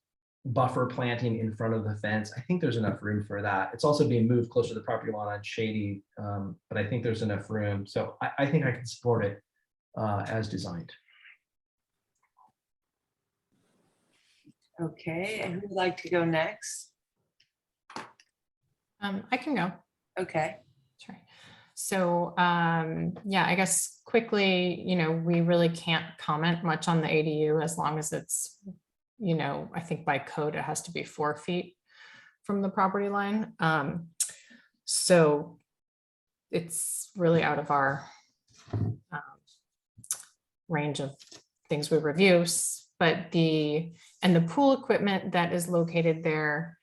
buffer planting in front of the fence. I think there's enough room for that. It's also being moved closer to the property line on shady, but I think there's enough room. So I think I can support it as designed. Okay, and who would like to go next? I can go. Okay. Sure. So yeah, I guess quickly, we really can't comment much on the ADU as long as it's, I think by code, it has to be 4 feet from the property line. So it's really out of our range of things we review, but the pool equipment that is located there,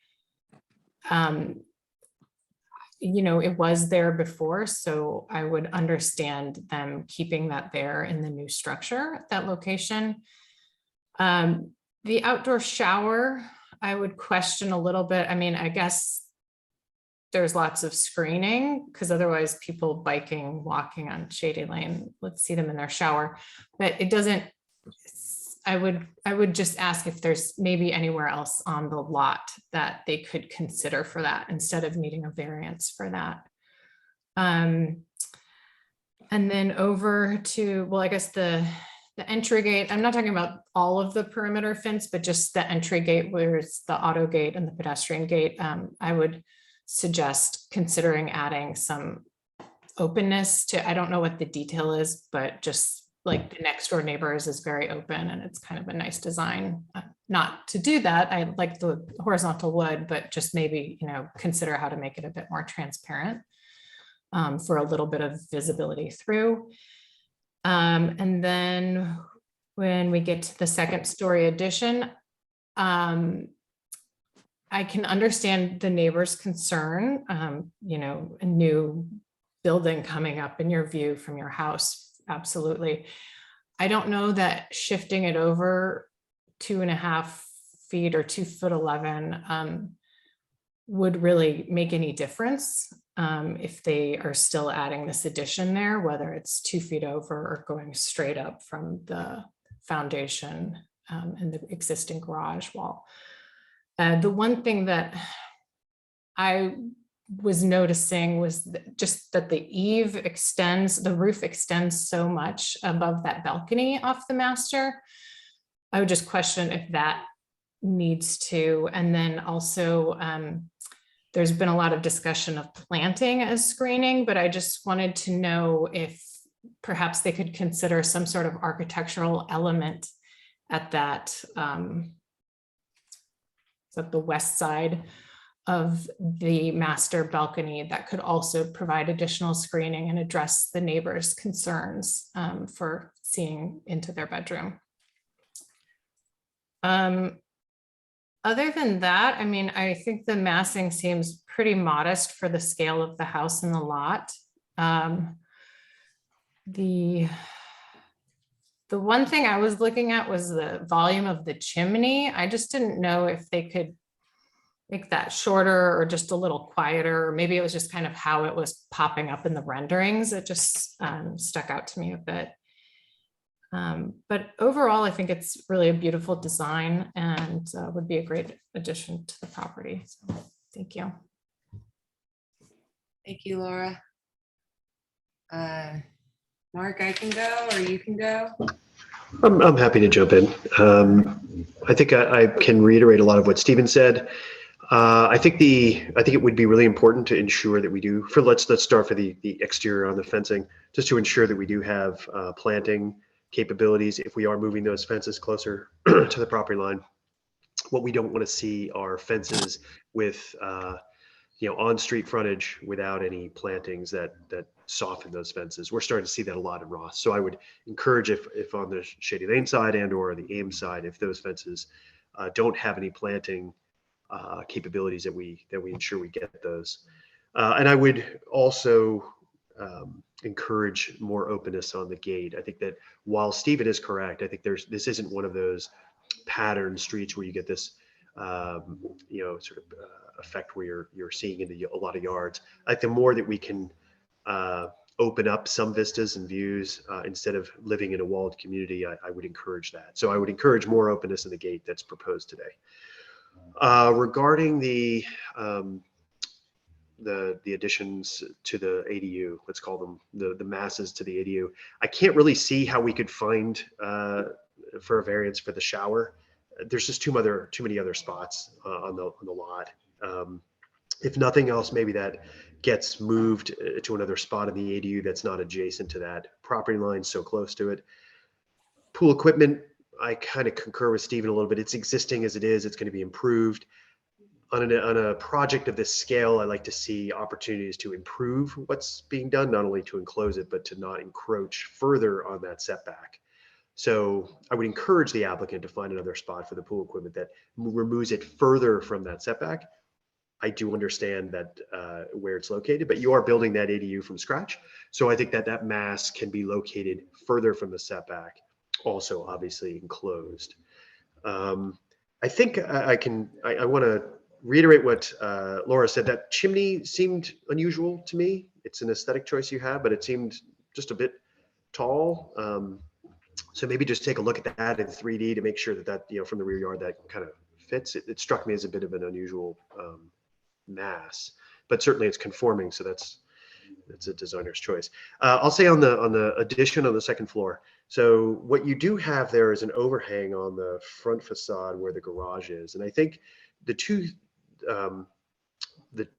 you know, it was there before, so I would understand them keeping that there in the new structure at that location. The outdoor shower, I would question a little bit. I mean, I guess there's lots of screening because otherwise people biking, walking on Shady Lane, let's see them in their shower, but it doesn't, I would just ask if there's maybe anywhere else on the lot that they could consider for that instead of needing a variance for that. And then over to, well, I guess the entry gate, I'm not talking about all of the perimeter fence, but just the entry gate where it's the auto gate and the pedestrian gate. I would suggest considering adding some openness to, I don't know what the detail is, but just like the next door neighbors is very open and it's kind of a nice design. Not to do that, I like the horizontal wood, but just maybe, you know, consider how to make it a bit more transparent for a little bit of visibility through. And then when we get to the second story addition, I can understand the neighbor's concern, you know, a new building coming up in your view from your house. Absolutely. I don't know that shifting it over 2.5 feet or 2'11" would really make any difference if they are still adding this addition there, whether it's 2 feet over or going straight up from the foundation and the existing garage wall. The one thing that I was noticing was just that the eave extends, the roof extends so much above that balcony off the master. I would just question if that needs to. And then also there's been a lot of discussion of planting as screening, but I just wanted to know if perhaps they could consider some sort of architectural element at that, at the west side of the master balcony that could also provide additional screening and address the neighbors' concerns for seeing into their bedroom. Other than that, I mean, I think the massing seems pretty modest for the scale of the house and the lot. The one thing I was looking at was the volume of the chimney. I just didn't know if they could make that shorter or just a little quieter, or maybe it was just kind of how it was popping up in the renderings. It just stuck out to me a bit. But overall, I think it's really a beautiful design and would be a great addition to the property. So, thank you. Thank you, Laura. Mark, I can go or you can go. I'm happy to jump in. I think I can reiterate a lot of what Stephen said. I think it would be really important to ensure that we do, let's start for the exterior on the fencing, just to ensure that we do have planting capabilities if we are moving those fences closer to the property line. What we don't want to see are fences with on-street frontage without any plantings that soften those fences. We're starting to see that a lot in Ross. So I would encourage if on the Shady Lane side and or the Ames side, if those fences don't have any planting capabilities, that we ensure we get those. And I would also encourage more openness on the gate. I think that while Stephen is correct, I think this isn't one of those pattern streets where you get this sort of effect where you're seeing into a lot of yards. Like the more that we can open up some vistas and views instead of living in a walled community, I would encourage that. So I would encourage more openness in the gate that's proposed today. Regarding the additions to the ADU, let's call them the masses to the ADU, I can't really see how we could find for a variance for the shower. There's just too many other spots on the lot. If nothing else, maybe that gets moved to another spot in the ADU that's not adjacent to that property line, so close to it. Pool equipment, I kind of concur with Stephen a little bit. It's existing as it is. It's going to be improved. On a project of this scale, I like to see opportunities to improve what's being done, not only to enclose it, but to not encroach further on that setback. So I would encourage the applicant to find another spot for the pool equipment that removes it further from that setback. I do understand that where it's located, but you are building that ADU from scratch. So I think that that mass can be located further from the setback, also obviously enclosed. I think I want to reiterate what Laura said. That chimney seemed unusual to me. It's an aesthetic choice you have, but it seemed just a bit tall. So maybe just take a look at that in 3D to make sure that from the rear yard that kind of fits. It struck me as a bit of an unusual mass, but certainly it's conforming, so that's a designer's choice. I'll say on the addition on the second floor. So what you do have there is an overhang on the front facade where the garage is, and I think the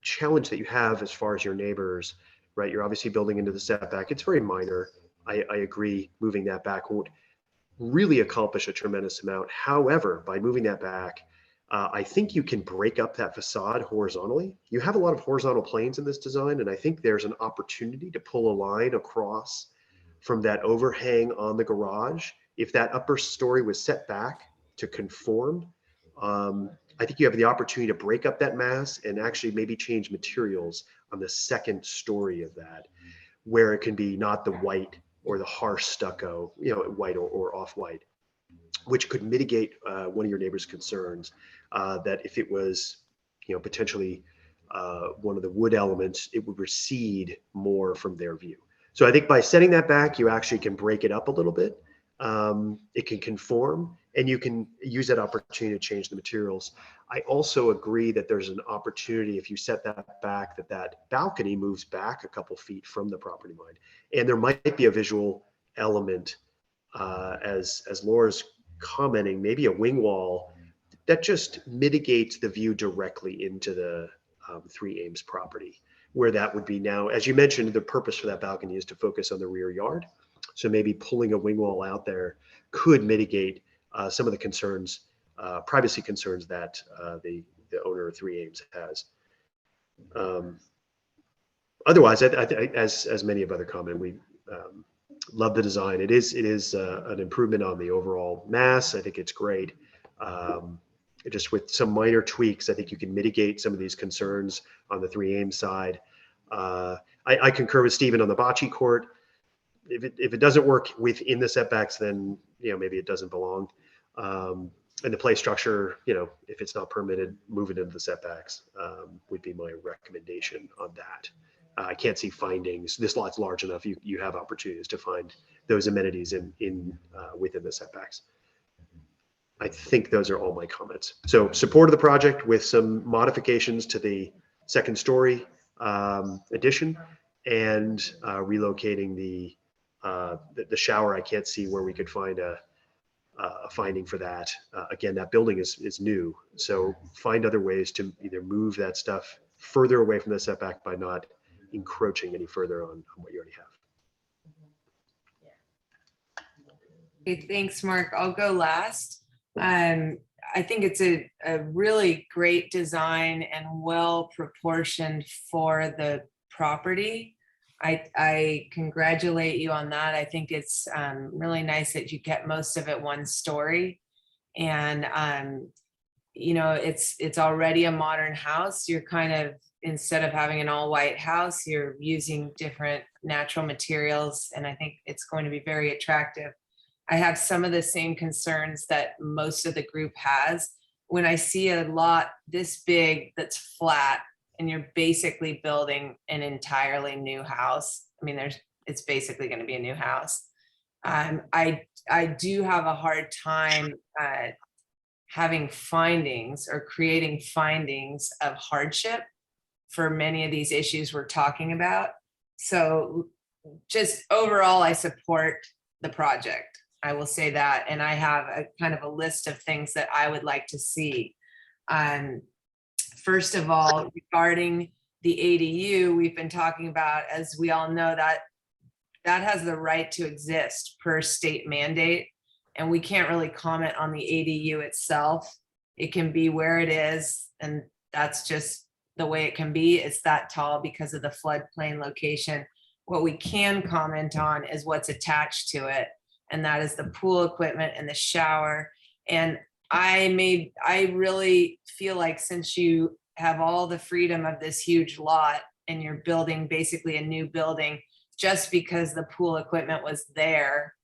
challenge that you have as far as your neighbors, right? You're obviously building into the setback. It's very minor. I agree. Moving that back won't really accomplish a tremendous amount. However, by moving that back, I think you can break up that facade horizontally. You have a lot of horizontal planes in this design, and I think there's an opportunity to pull a line across from that overhang on the garage. If that upper story was set back to conform, I think you have the opportunity to break up that mass and actually maybe change materials on the second story of that, where it can be not the white or the harsh stucco, white or off-white, which could mitigate one of your neighbor's concerns that if it was, potentially one of the wood elements, it would recede more from their view. So I think by setting that back, you actually can break it up a little bit. It can conform, and you can use that opportunity to change the materials. I also agree that there's an opportunity, if you set that back, that balcony moves back a couple feet from the property line. And there might be a visual element, as Laura's commenting, maybe a wing wall that just mitigates the view directly into the 3 Ames property, where that would be now, as you mentioned, the purpose for that balcony is to focus on the rear yard. So maybe pulling a wing wall out there could mitigate some of the concerns, privacy concerns that the owner of 3 Ames has. Otherwise, as many of other comment, we love the design. It is an improvement on the overall mass. I think it's great. Just with some minor tweaks, I think you can mitigate some of these concerns on the 3 Ames side. I concur with Stephen on the bocce court. If it doesn't work within the setbacks, then maybe it doesn't belong. And the play structure, if it's not permitted, move it into the setbacks would be my recommendation on that. I can't see findings. This lot's large enough. You have opportunities to find those amenities in within the setbacks. I think those are all my comments. So support of the project with some modifications to the second story addition, and relocating the shower. I can't see where we could find a finding for that. Again, that building is new, so find other ways to either move that stuff further away from the setback by not encroaching any further on what you already have. Okay, thanks, Mark. I'll go last. I think it's a really great design and well proportioned for the property. I congratulate you on that. I think it's really nice that you get most of it one story, and it's already a modern house. You're kind of, instead of having an all white house, you're using different natural materials, and I think it's going to be very attractive. I have some of the same concerns that most of the group has. When I see a lot this big that's flat and you're basically building an entirely new house, it's basically going to be a new house. I do have a hard time having findings or creating findings of hardship for many of these issues we're talking about. So just overall, I support the project. I will say that, and I have a kind of a list of things that I would like to see. First of all, regarding the ADU, we've been talking about, as we all know, that has the right to exist per state mandate, and we can't really comment on the ADU itself. It can be where it is, and that's just the way it can be. It's that tall because of the floodplain location. What we can comment on is what's attached to it, and that is the pool equipment and the shower. And I really feel like, since you have all the freedom of this huge lot and you're building basically a new building, just because the pool equipment was there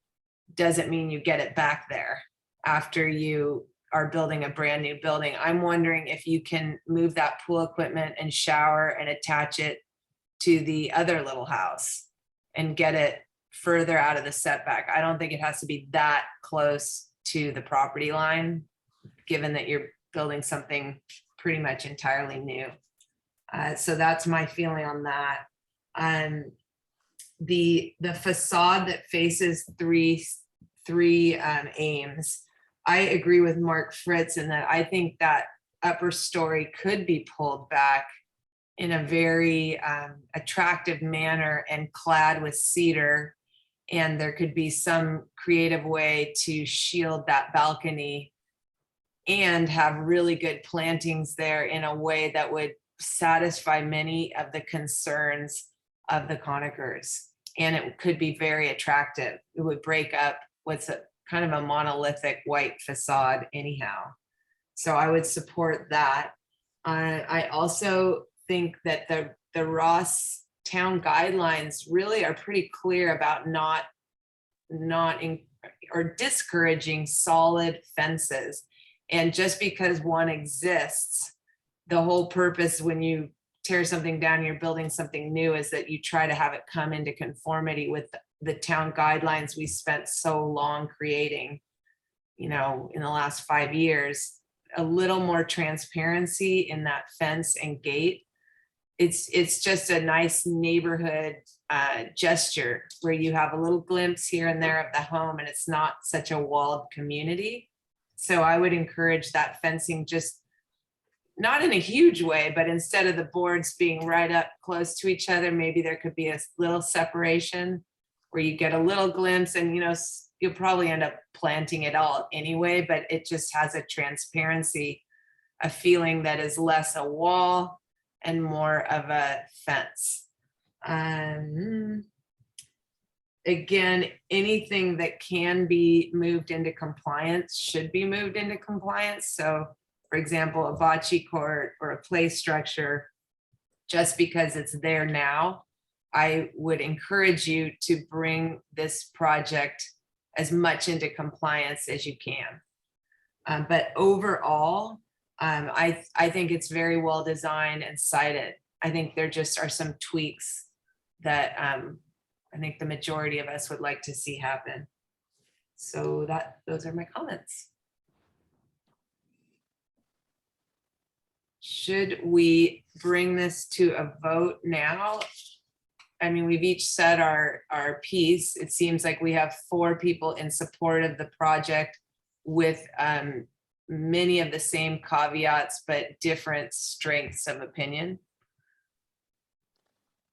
doesn't mean you get it back there after you are building a brand new building. I'm wondering if you can move that pool equipment and shower and attach it to the other little house and get it further out of the setback. I don't think it has to be that close to the property line, given that you're building something pretty much entirely new. So that's my feeling on that. The facade that faces three Ames, I agree with Mark Fritz in that I think that upper story could be pulled back in a very attractive manner and clad with cedar. And there could be some creative way to shield that balcony and have really good plantings there in a way that would satisfy many of the concerns of the Conikers. And it could be very attractive. It would break up what's a kind of a monolithic white facade anyhow. So I would support that. I also think that the Ross town guidelines really are pretty clear about not discouraging solid fences. And just because one exists, the whole purpose when you tear something down, and you're building something new, is that you try to have it come into conformity with the town guidelines we spent so long creating, in the last 5 years. A little more transparency in that fence and gate. It's just a nice neighborhood gesture where you have a little glimpse here and there of the home, and it's not such a walled community. So I would encourage that fencing, just not in a huge way, but instead of the boards being right up close to each other, maybe there could be a little separation where you get a little glimpse, and you'll probably end up planting it all anyway, but it just has a transparency, a feeling that is less a wall and more of a fence. Again, anything that can be moved into compliance should be moved into compliance. So for example, a bocce court or a play structure, just because it's there now, I would encourage you to bring this project as much into compliance as you can. But overall, I think it's very well designed and cited. I think there just are some tweaks that I think the majority of us would like to see happen. So those are my comments. Should we bring this to a vote now? I mean, we've each said our piece. It seems like we have 4 people in support of the project with many of the same caveats, but different strengths of opinion.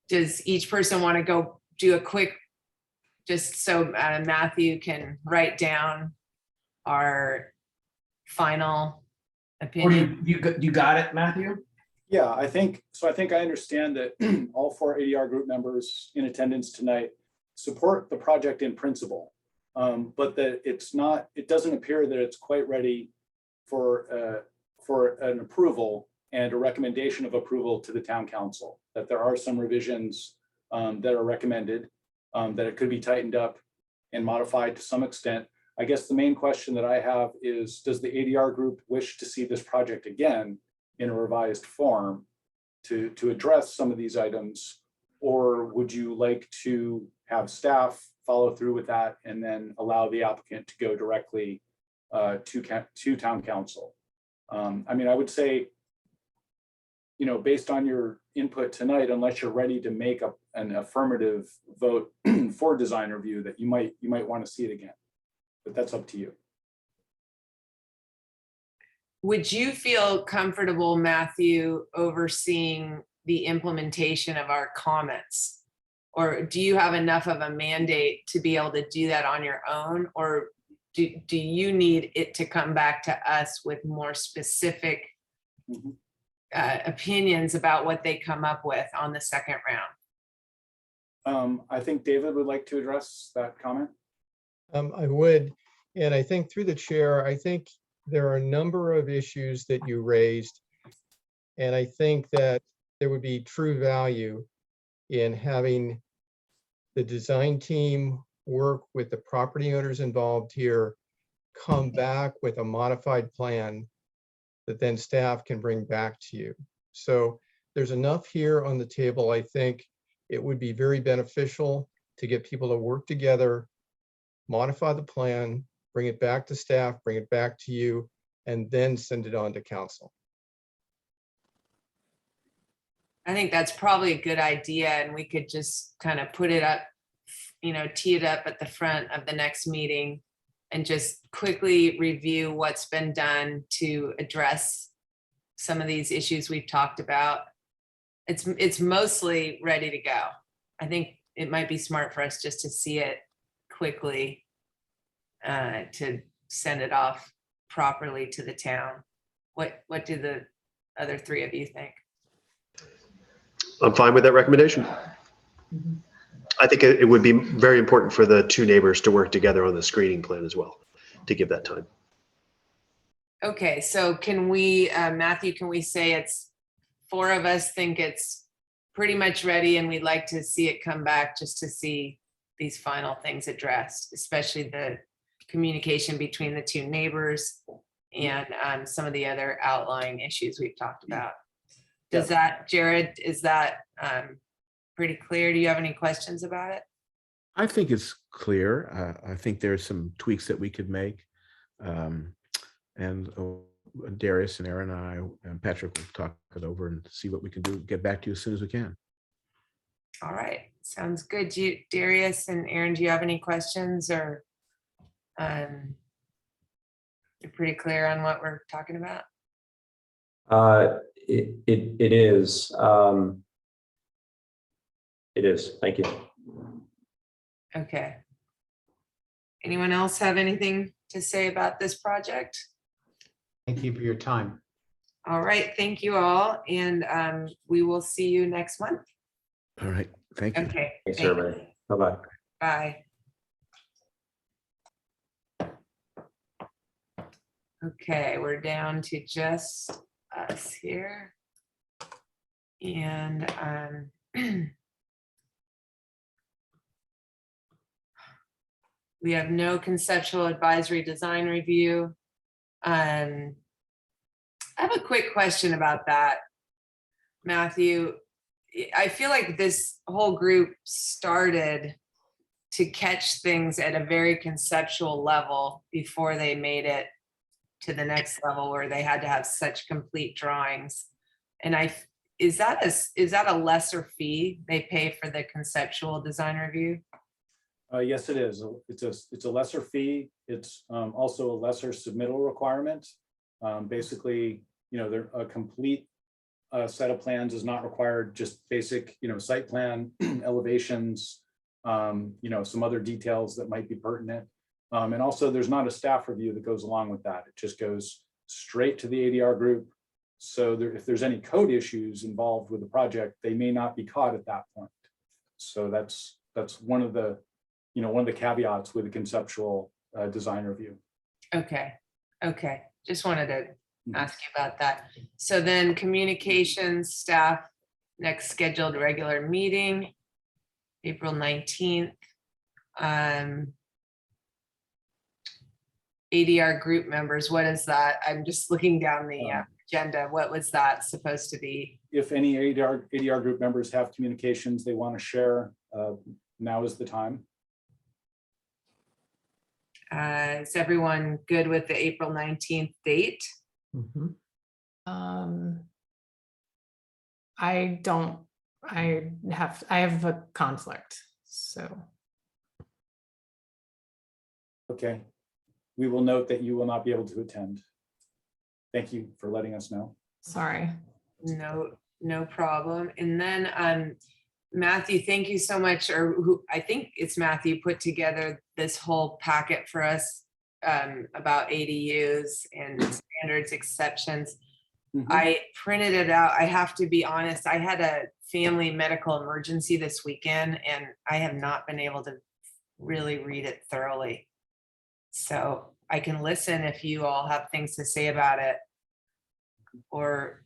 Does each person want to go do a quick, just so Matthew can write down our final opinion? You got it, Matthew? Yeah, I think I understand that all 4 ADR group members in attendance tonight support the project in principle, but that it doesn't appear that it's quite ready for an approval and a recommendation of approval to the town council, that there are some revisions that are recommended, that it could be tightened up and modified to some extent. I guess the main question that I have is, does the ADR group wish to see this project again in a revised form to address some of these items? Or would you like to have staff follow through with that and then allow the applicant to go directly to town council? I mean, I would say, based on your input tonight, unless you're ready to make an affirmative vote for design review, that you might want to see it again, but that's up to you. Would you feel comfortable, Matthew, overseeing the implementation of our comments? Or do you have enough of a mandate to be able to do that on your own? Or do you need it to come back to us with more specific opinions about what they come up with on the second round? I think David would like to address that comment. I would, and I think through the chair, I think there are a number of issues that you raised. And I think that there would be true value in having the design team work with the property owners involved here, come back with a modified plan that then staff can bring back to you. So there's enough here on the table. I think it would be very beneficial to get people to work together, modify the plan, bring it back to staff, bring it back to you, and then send it on to council. I think that's probably a good idea, and we could just kind of put it up, you know, tee it up at the front of the next meeting and just quickly review what's been done to address some of these issues we've talked about. It's mostly ready to go. I think it might be smart for us just to see it quickly to send it off properly to the town. What do the other three of you think? I'm fine with that recommendation. I think it would be very important for the two neighbors to work together on the screening plan as well, to give that time. Okay, so can we, Matthew, can we say it's 4 of us think it's pretty much ready and we'd like to see it come back just to see these final things addressed, especially the communication between the two neighbors and some of the other outlying issues we've talked about. Does that, Jared, is that pretty clear? Do you have any questions about it? I think it's clear. I think there's some tweaks that we could make. And Darius and Aaron and I and Patrick will talk it over and see what we can do. Get back to you as soon as we can. All right, sounds good. Darius and Aaron, do you have any questions, or you're pretty clear on what we're talking about? It is. It is. Thank you. Okay. Anyone else have anything to say about this project? Thank you for your time. All right, thank you all, and we will see you next month. All right. Thank you. Okay. Thanks, thank you. everybody. Bye-bye. Bye. Okay, we're down to just us here. And we have no conceptual advisory design review. I have a quick question about that, Matthew. I feel like this whole group started to catch things at a very conceptual level before they made it to the next level where they had to have such complete drawings. And is that a lesser fee they pay for the conceptual design review? Yes, it is. It's a lesser fee. It's also a lesser submittal requirement. Basically, they're a complete set of plans is not required, just basic, site plan, elevations, some other details that might be pertinent. And also there's not a staff review that goes along with that. It just goes straight to the ADR group. So if there's any code issues involved with the project, they may not be caught at that point. So that's one of the, one of the caveats with a conceptual design review. Okay. Just wanted to ask you about that. So then communications staff, next scheduled regular meeting, April 19th. ADR group members, what is that? I'm just looking down the agenda. What was that supposed to be? If any ADR group members have communications they want to share, now is the time. Is everyone good with the April 19th date? I have a conflict, so. Okay. We will note that you will not be able to attend. Thank you for letting us know. Sorry. No problem. And then Matthew, thank you so much, I think it's Matthew put together this whole packet for us about ADUs and standards exceptions. I printed it out. I have to be honest, I had a family medical emergency this weekend and I have not been able to really read it thoroughly. So I can listen if you all have things to say about it. Or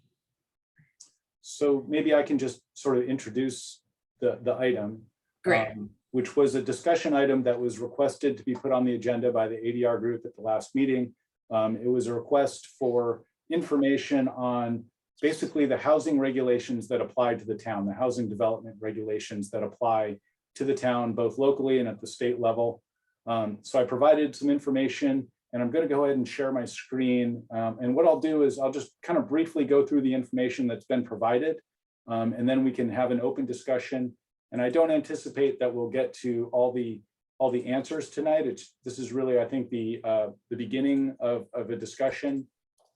So maybe I can just sort of introduce the item. Great. Which was a discussion item that was requested to be put on the agenda by the ADR group at the last meeting. It was a request for information on basically the housing regulations that apply to the town, the housing development regulations that apply to the town, both locally and at the state level. So I provided some information, and I'm going to go ahead and share my screen. And what I'll do is I'll just kind of briefly go through the information that's been provided, and then we can have an open discussion. And I don't anticipate that we'll get to all the answers tonight. This is really, I think, the beginning of a discussion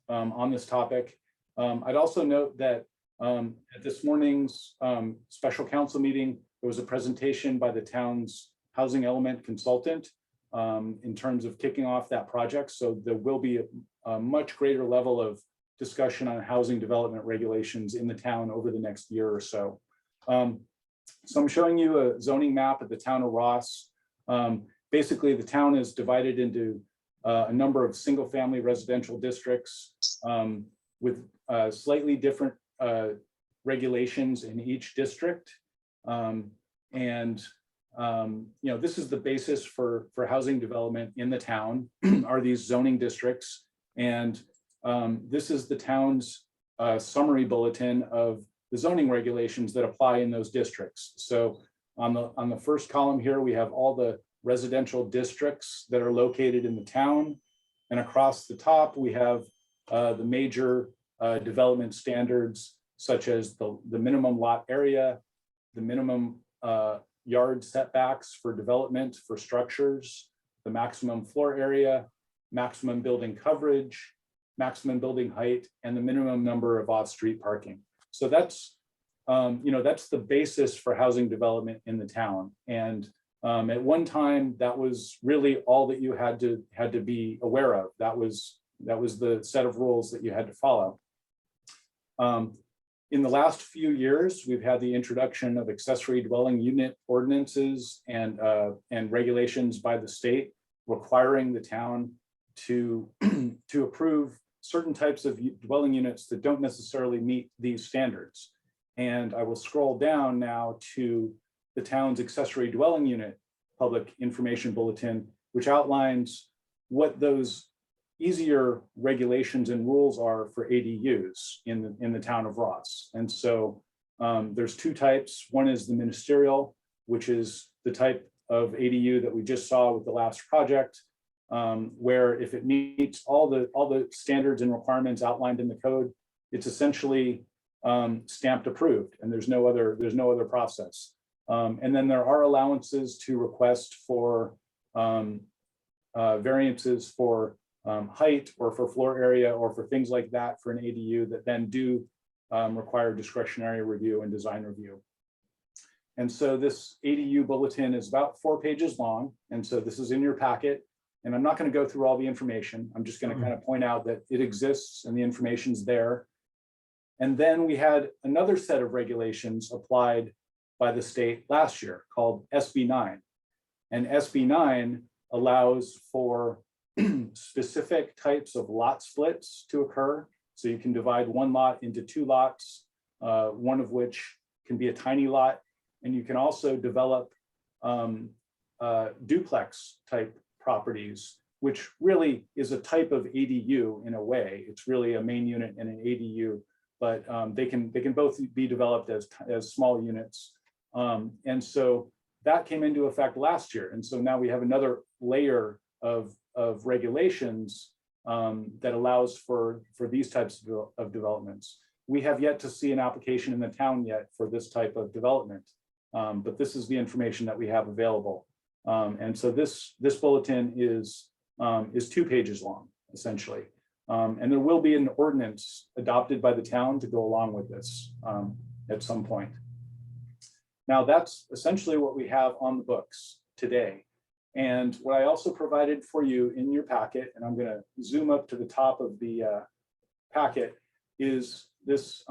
on this topic. I'd also note that at this morning's special council meeting, there was a presentation by the town's housing element consultant in terms of kicking off that project. So there will be a much greater level of discussion on housing development regulations in the town over the next year or so. So I'm showing you a zoning map of the town of Ross. Basically, the town is divided into a number of single-family residential districts with slightly different regulations in each district. This is the basis for housing development in the town, are these zoning districts. And this is the town's summary bulletin of the zoning regulations that apply in those districts. So on the first column here, we have all the residential districts that are located in the town. And across the top, we have the major development standards, such as the minimum lot area, the minimum yard setbacks for development for structures, the maximum floor area, maximum building coverage, maximum building height, and the minimum number of off-street parking. So that's the basis for housing development in the town. And at one time, that was really all that you had to be aware of. That was the set of rules that you had to follow. In the last few years, we've had the introduction of accessory dwelling unit ordinances and regulations by the state requiring the town to approve certain types of dwelling units that don't necessarily meet these standards. And I will scroll down now to the town's accessory dwelling unit public information bulletin, which outlines what those easier regulations and rules are for ADUs in the town of Ross. And so there's two types. One is the ministerial, which is the type of ADU that we just saw with the last project, where if it meets all the standards and requirements outlined in the code, it's essentially stamped approved, and there's no other process. And then there are allowances to request for variances for height or for floor area or for things like that for an ADU that then do require discretionary review and design review. And so this ADU bulletin is about 4 pages long. And so this is in your packet. And I'm not going to go through all the information. I'm just going to kind of point out that it exists and the information's there. And then we had another set of regulations applied by the state last year called SB 9. And SB 9 allows for specific types of lot splits to occur. So you can divide one lot into 2 lots, one of which can be a tiny lot. And you can also develop duplex type properties, which really is a type of ADU in a way. It's really a main unit and an ADU, but they can both be developed as small units. And so that came into effect last year. And so now we have another layer of regulations that allows for these types of developments. We have yet to see an application in the town yet for this type of development, but this is the information that we have available. And so this bulletin is 2 pages long, essentially. And there will be an ordinance adopted by the town to go along with this at some point. Now, that's essentially what we have on the books today. And what I also provided for you in your packet, and I'm going to zoom up to the top of the packet, is this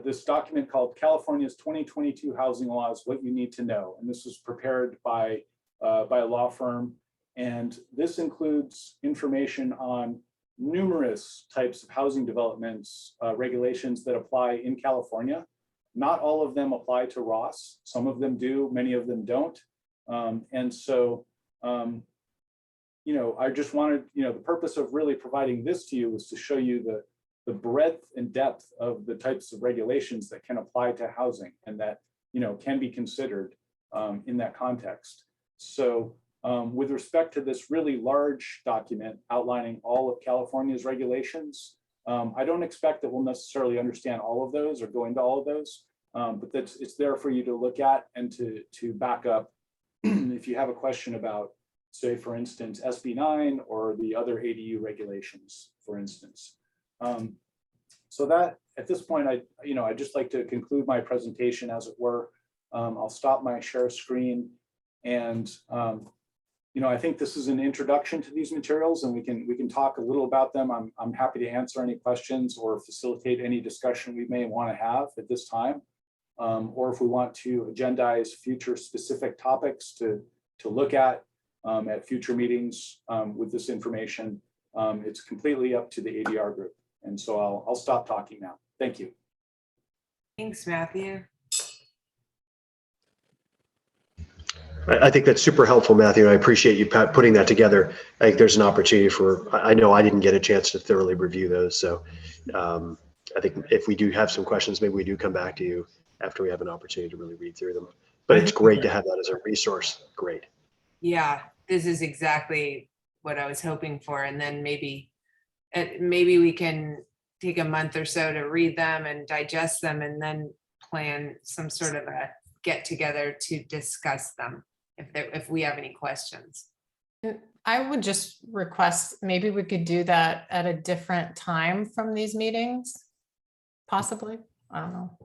this document called California's 2022 Housing Laws, What You Need to Know. And this was prepared by a law firm. And this includes information on numerous types of housing developments, regulations that apply in California. Not all of them apply to Ross. Some of them do, many of them don't. And so, you know, I just wanted, you know, the purpose of really providing this to you was to show you the breadth and depth of the types of regulations that can apply to housing and that, you know, can be considered in that context. So with respect to this really large document outlining all of California's regulations, I don't expect that we'll necessarily understand all of those or go into all of those, but it's there for you to look at and to back up if you have a question about, say, for instance, SB 9 or the other ADU regulations, for instance. So that at this point, I'd just like to conclude my presentation, as it were. I'll stop my share screen, and you know, I think this is an introduction to these materials, and we can talk a little about them. I'm happy to answer any questions or facilitate any discussion we may want to have at this time, or if we want to agendize future specific topics to look at future meetings with this information. It's completely up to the ADR group. And so I'll stop talking now. Thank you. Thanks, Matthew. I think that's super helpful, Matthew, and I appreciate you putting that together. I think there's an opportunity for, I know I didn't get a chance to thoroughly review those. So I think if we do have some questions, maybe we do come back to you after we have an opportunity to really read through them. But it's great to have that as a resource. Great. Yeah, this is exactly what I was hoping for. And then maybe we can take a month or so to read them and digest them, and then plan some sort of a get together to discuss them if we have any questions. I would just request, maybe we could do that at a different time from these meetings, possibly. I don't know.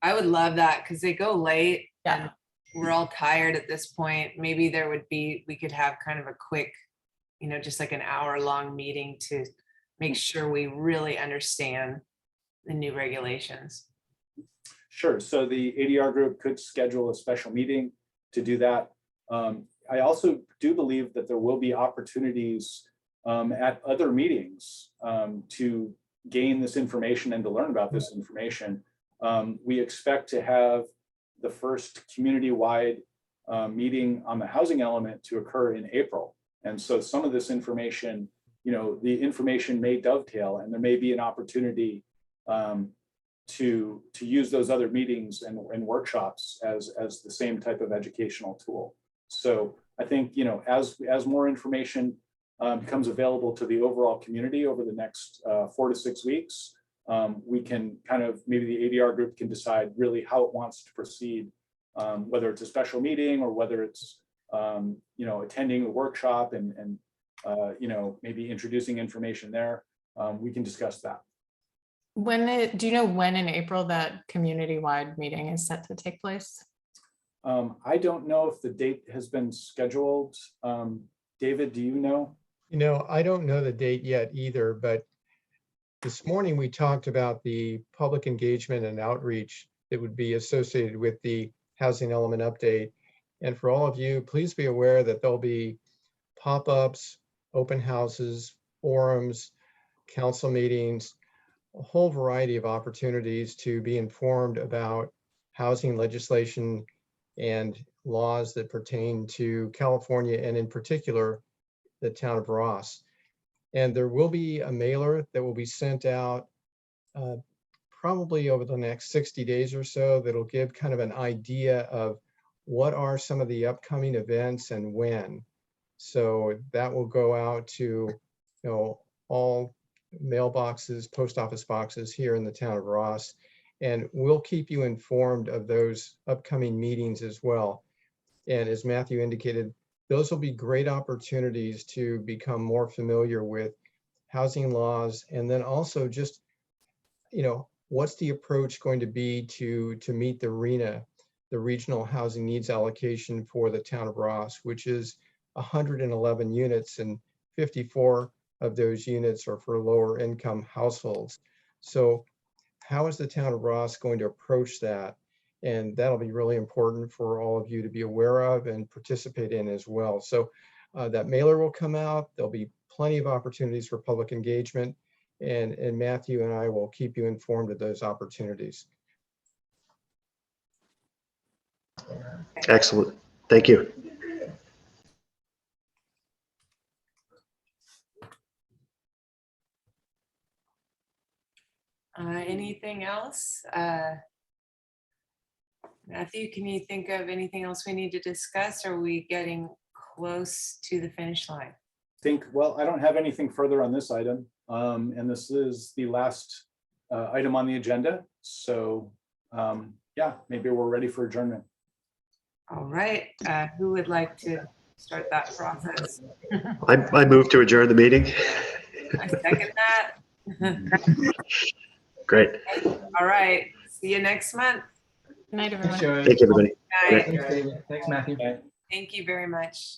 I would love that, because they go late. Yeah. And we're all tired at this point. Maybe we could have kind of a quick, you know, just like an hour-long meeting to make sure we really understand the new regulations. Sure. So the ADR group could schedule a special meeting to do that. I also do believe that there will be opportunities at other meetings to gain this information and to learn about this information. We expect to have the first community-wide meeting on the housing element to occur in April. And so some of this information, you know, the information may dovetail, and there may be an opportunity to use those other meetings and workshops as the same type of educational tool. So I think, you know, as more information becomes available to the overall community over the next 4 to 6 weeks, we can kind of, maybe the ADR group can decide really how it wants to proceed, whether it's a special meeting or whether it's, you know, attending a workshop and you know, maybe introducing information there. We can discuss that. Do you know when in April that community-wide meeting is set to take place? I don't know if the date has been scheduled. David, do you know? You know, I don't know the date yet either, but this morning we talked about the public engagement and outreach that would be associated with the housing element update. And for all of you, please be aware that there'll be pop-ups, open houses, forums, council meetings, a whole variety of opportunities to be informed about housing legislation and laws that pertain to California, and in particular, the town of Ross. And there will be a mailer that will be sent out probably over the next 60 days or so that'll give kind of an idea of what are some of the upcoming events and when. So that will go out to, you know, all mailboxes, post office boxes here in the town of Ross, and we'll keep you informed of those upcoming meetings as well. And as Matthew indicated, those will be great opportunities to become more familiar with housing laws, and then also just, you know, what's the approach going to be to meet the RHNA, the Regional Housing Needs Allocation for the town of Ross, which is 111 units, and 54 of those units are for lower income households. So how is the town of Ross going to approach that? And that'll be really important for all of you to be aware of and participate in as well. So that mailer will come out. There'll be plenty of opportunities for public engagement. And Matthew and I will keep you informed of those opportunities. Excellent. Thank you. Anything else? Matthew, can you think of anything else we need to discuss? Or are we getting close to the finish line? Well, I don't have anything further on this item. And this is the last item on the agenda. So yeah, maybe we're ready for adjournment. All right, who would like to start that process? I move to adjourn the meeting. I second that. Great. All right, see you next month. Good night, everyone. Thank you, everybody. Good night. Thanks, David. Thanks, Matthew. Thank you very much.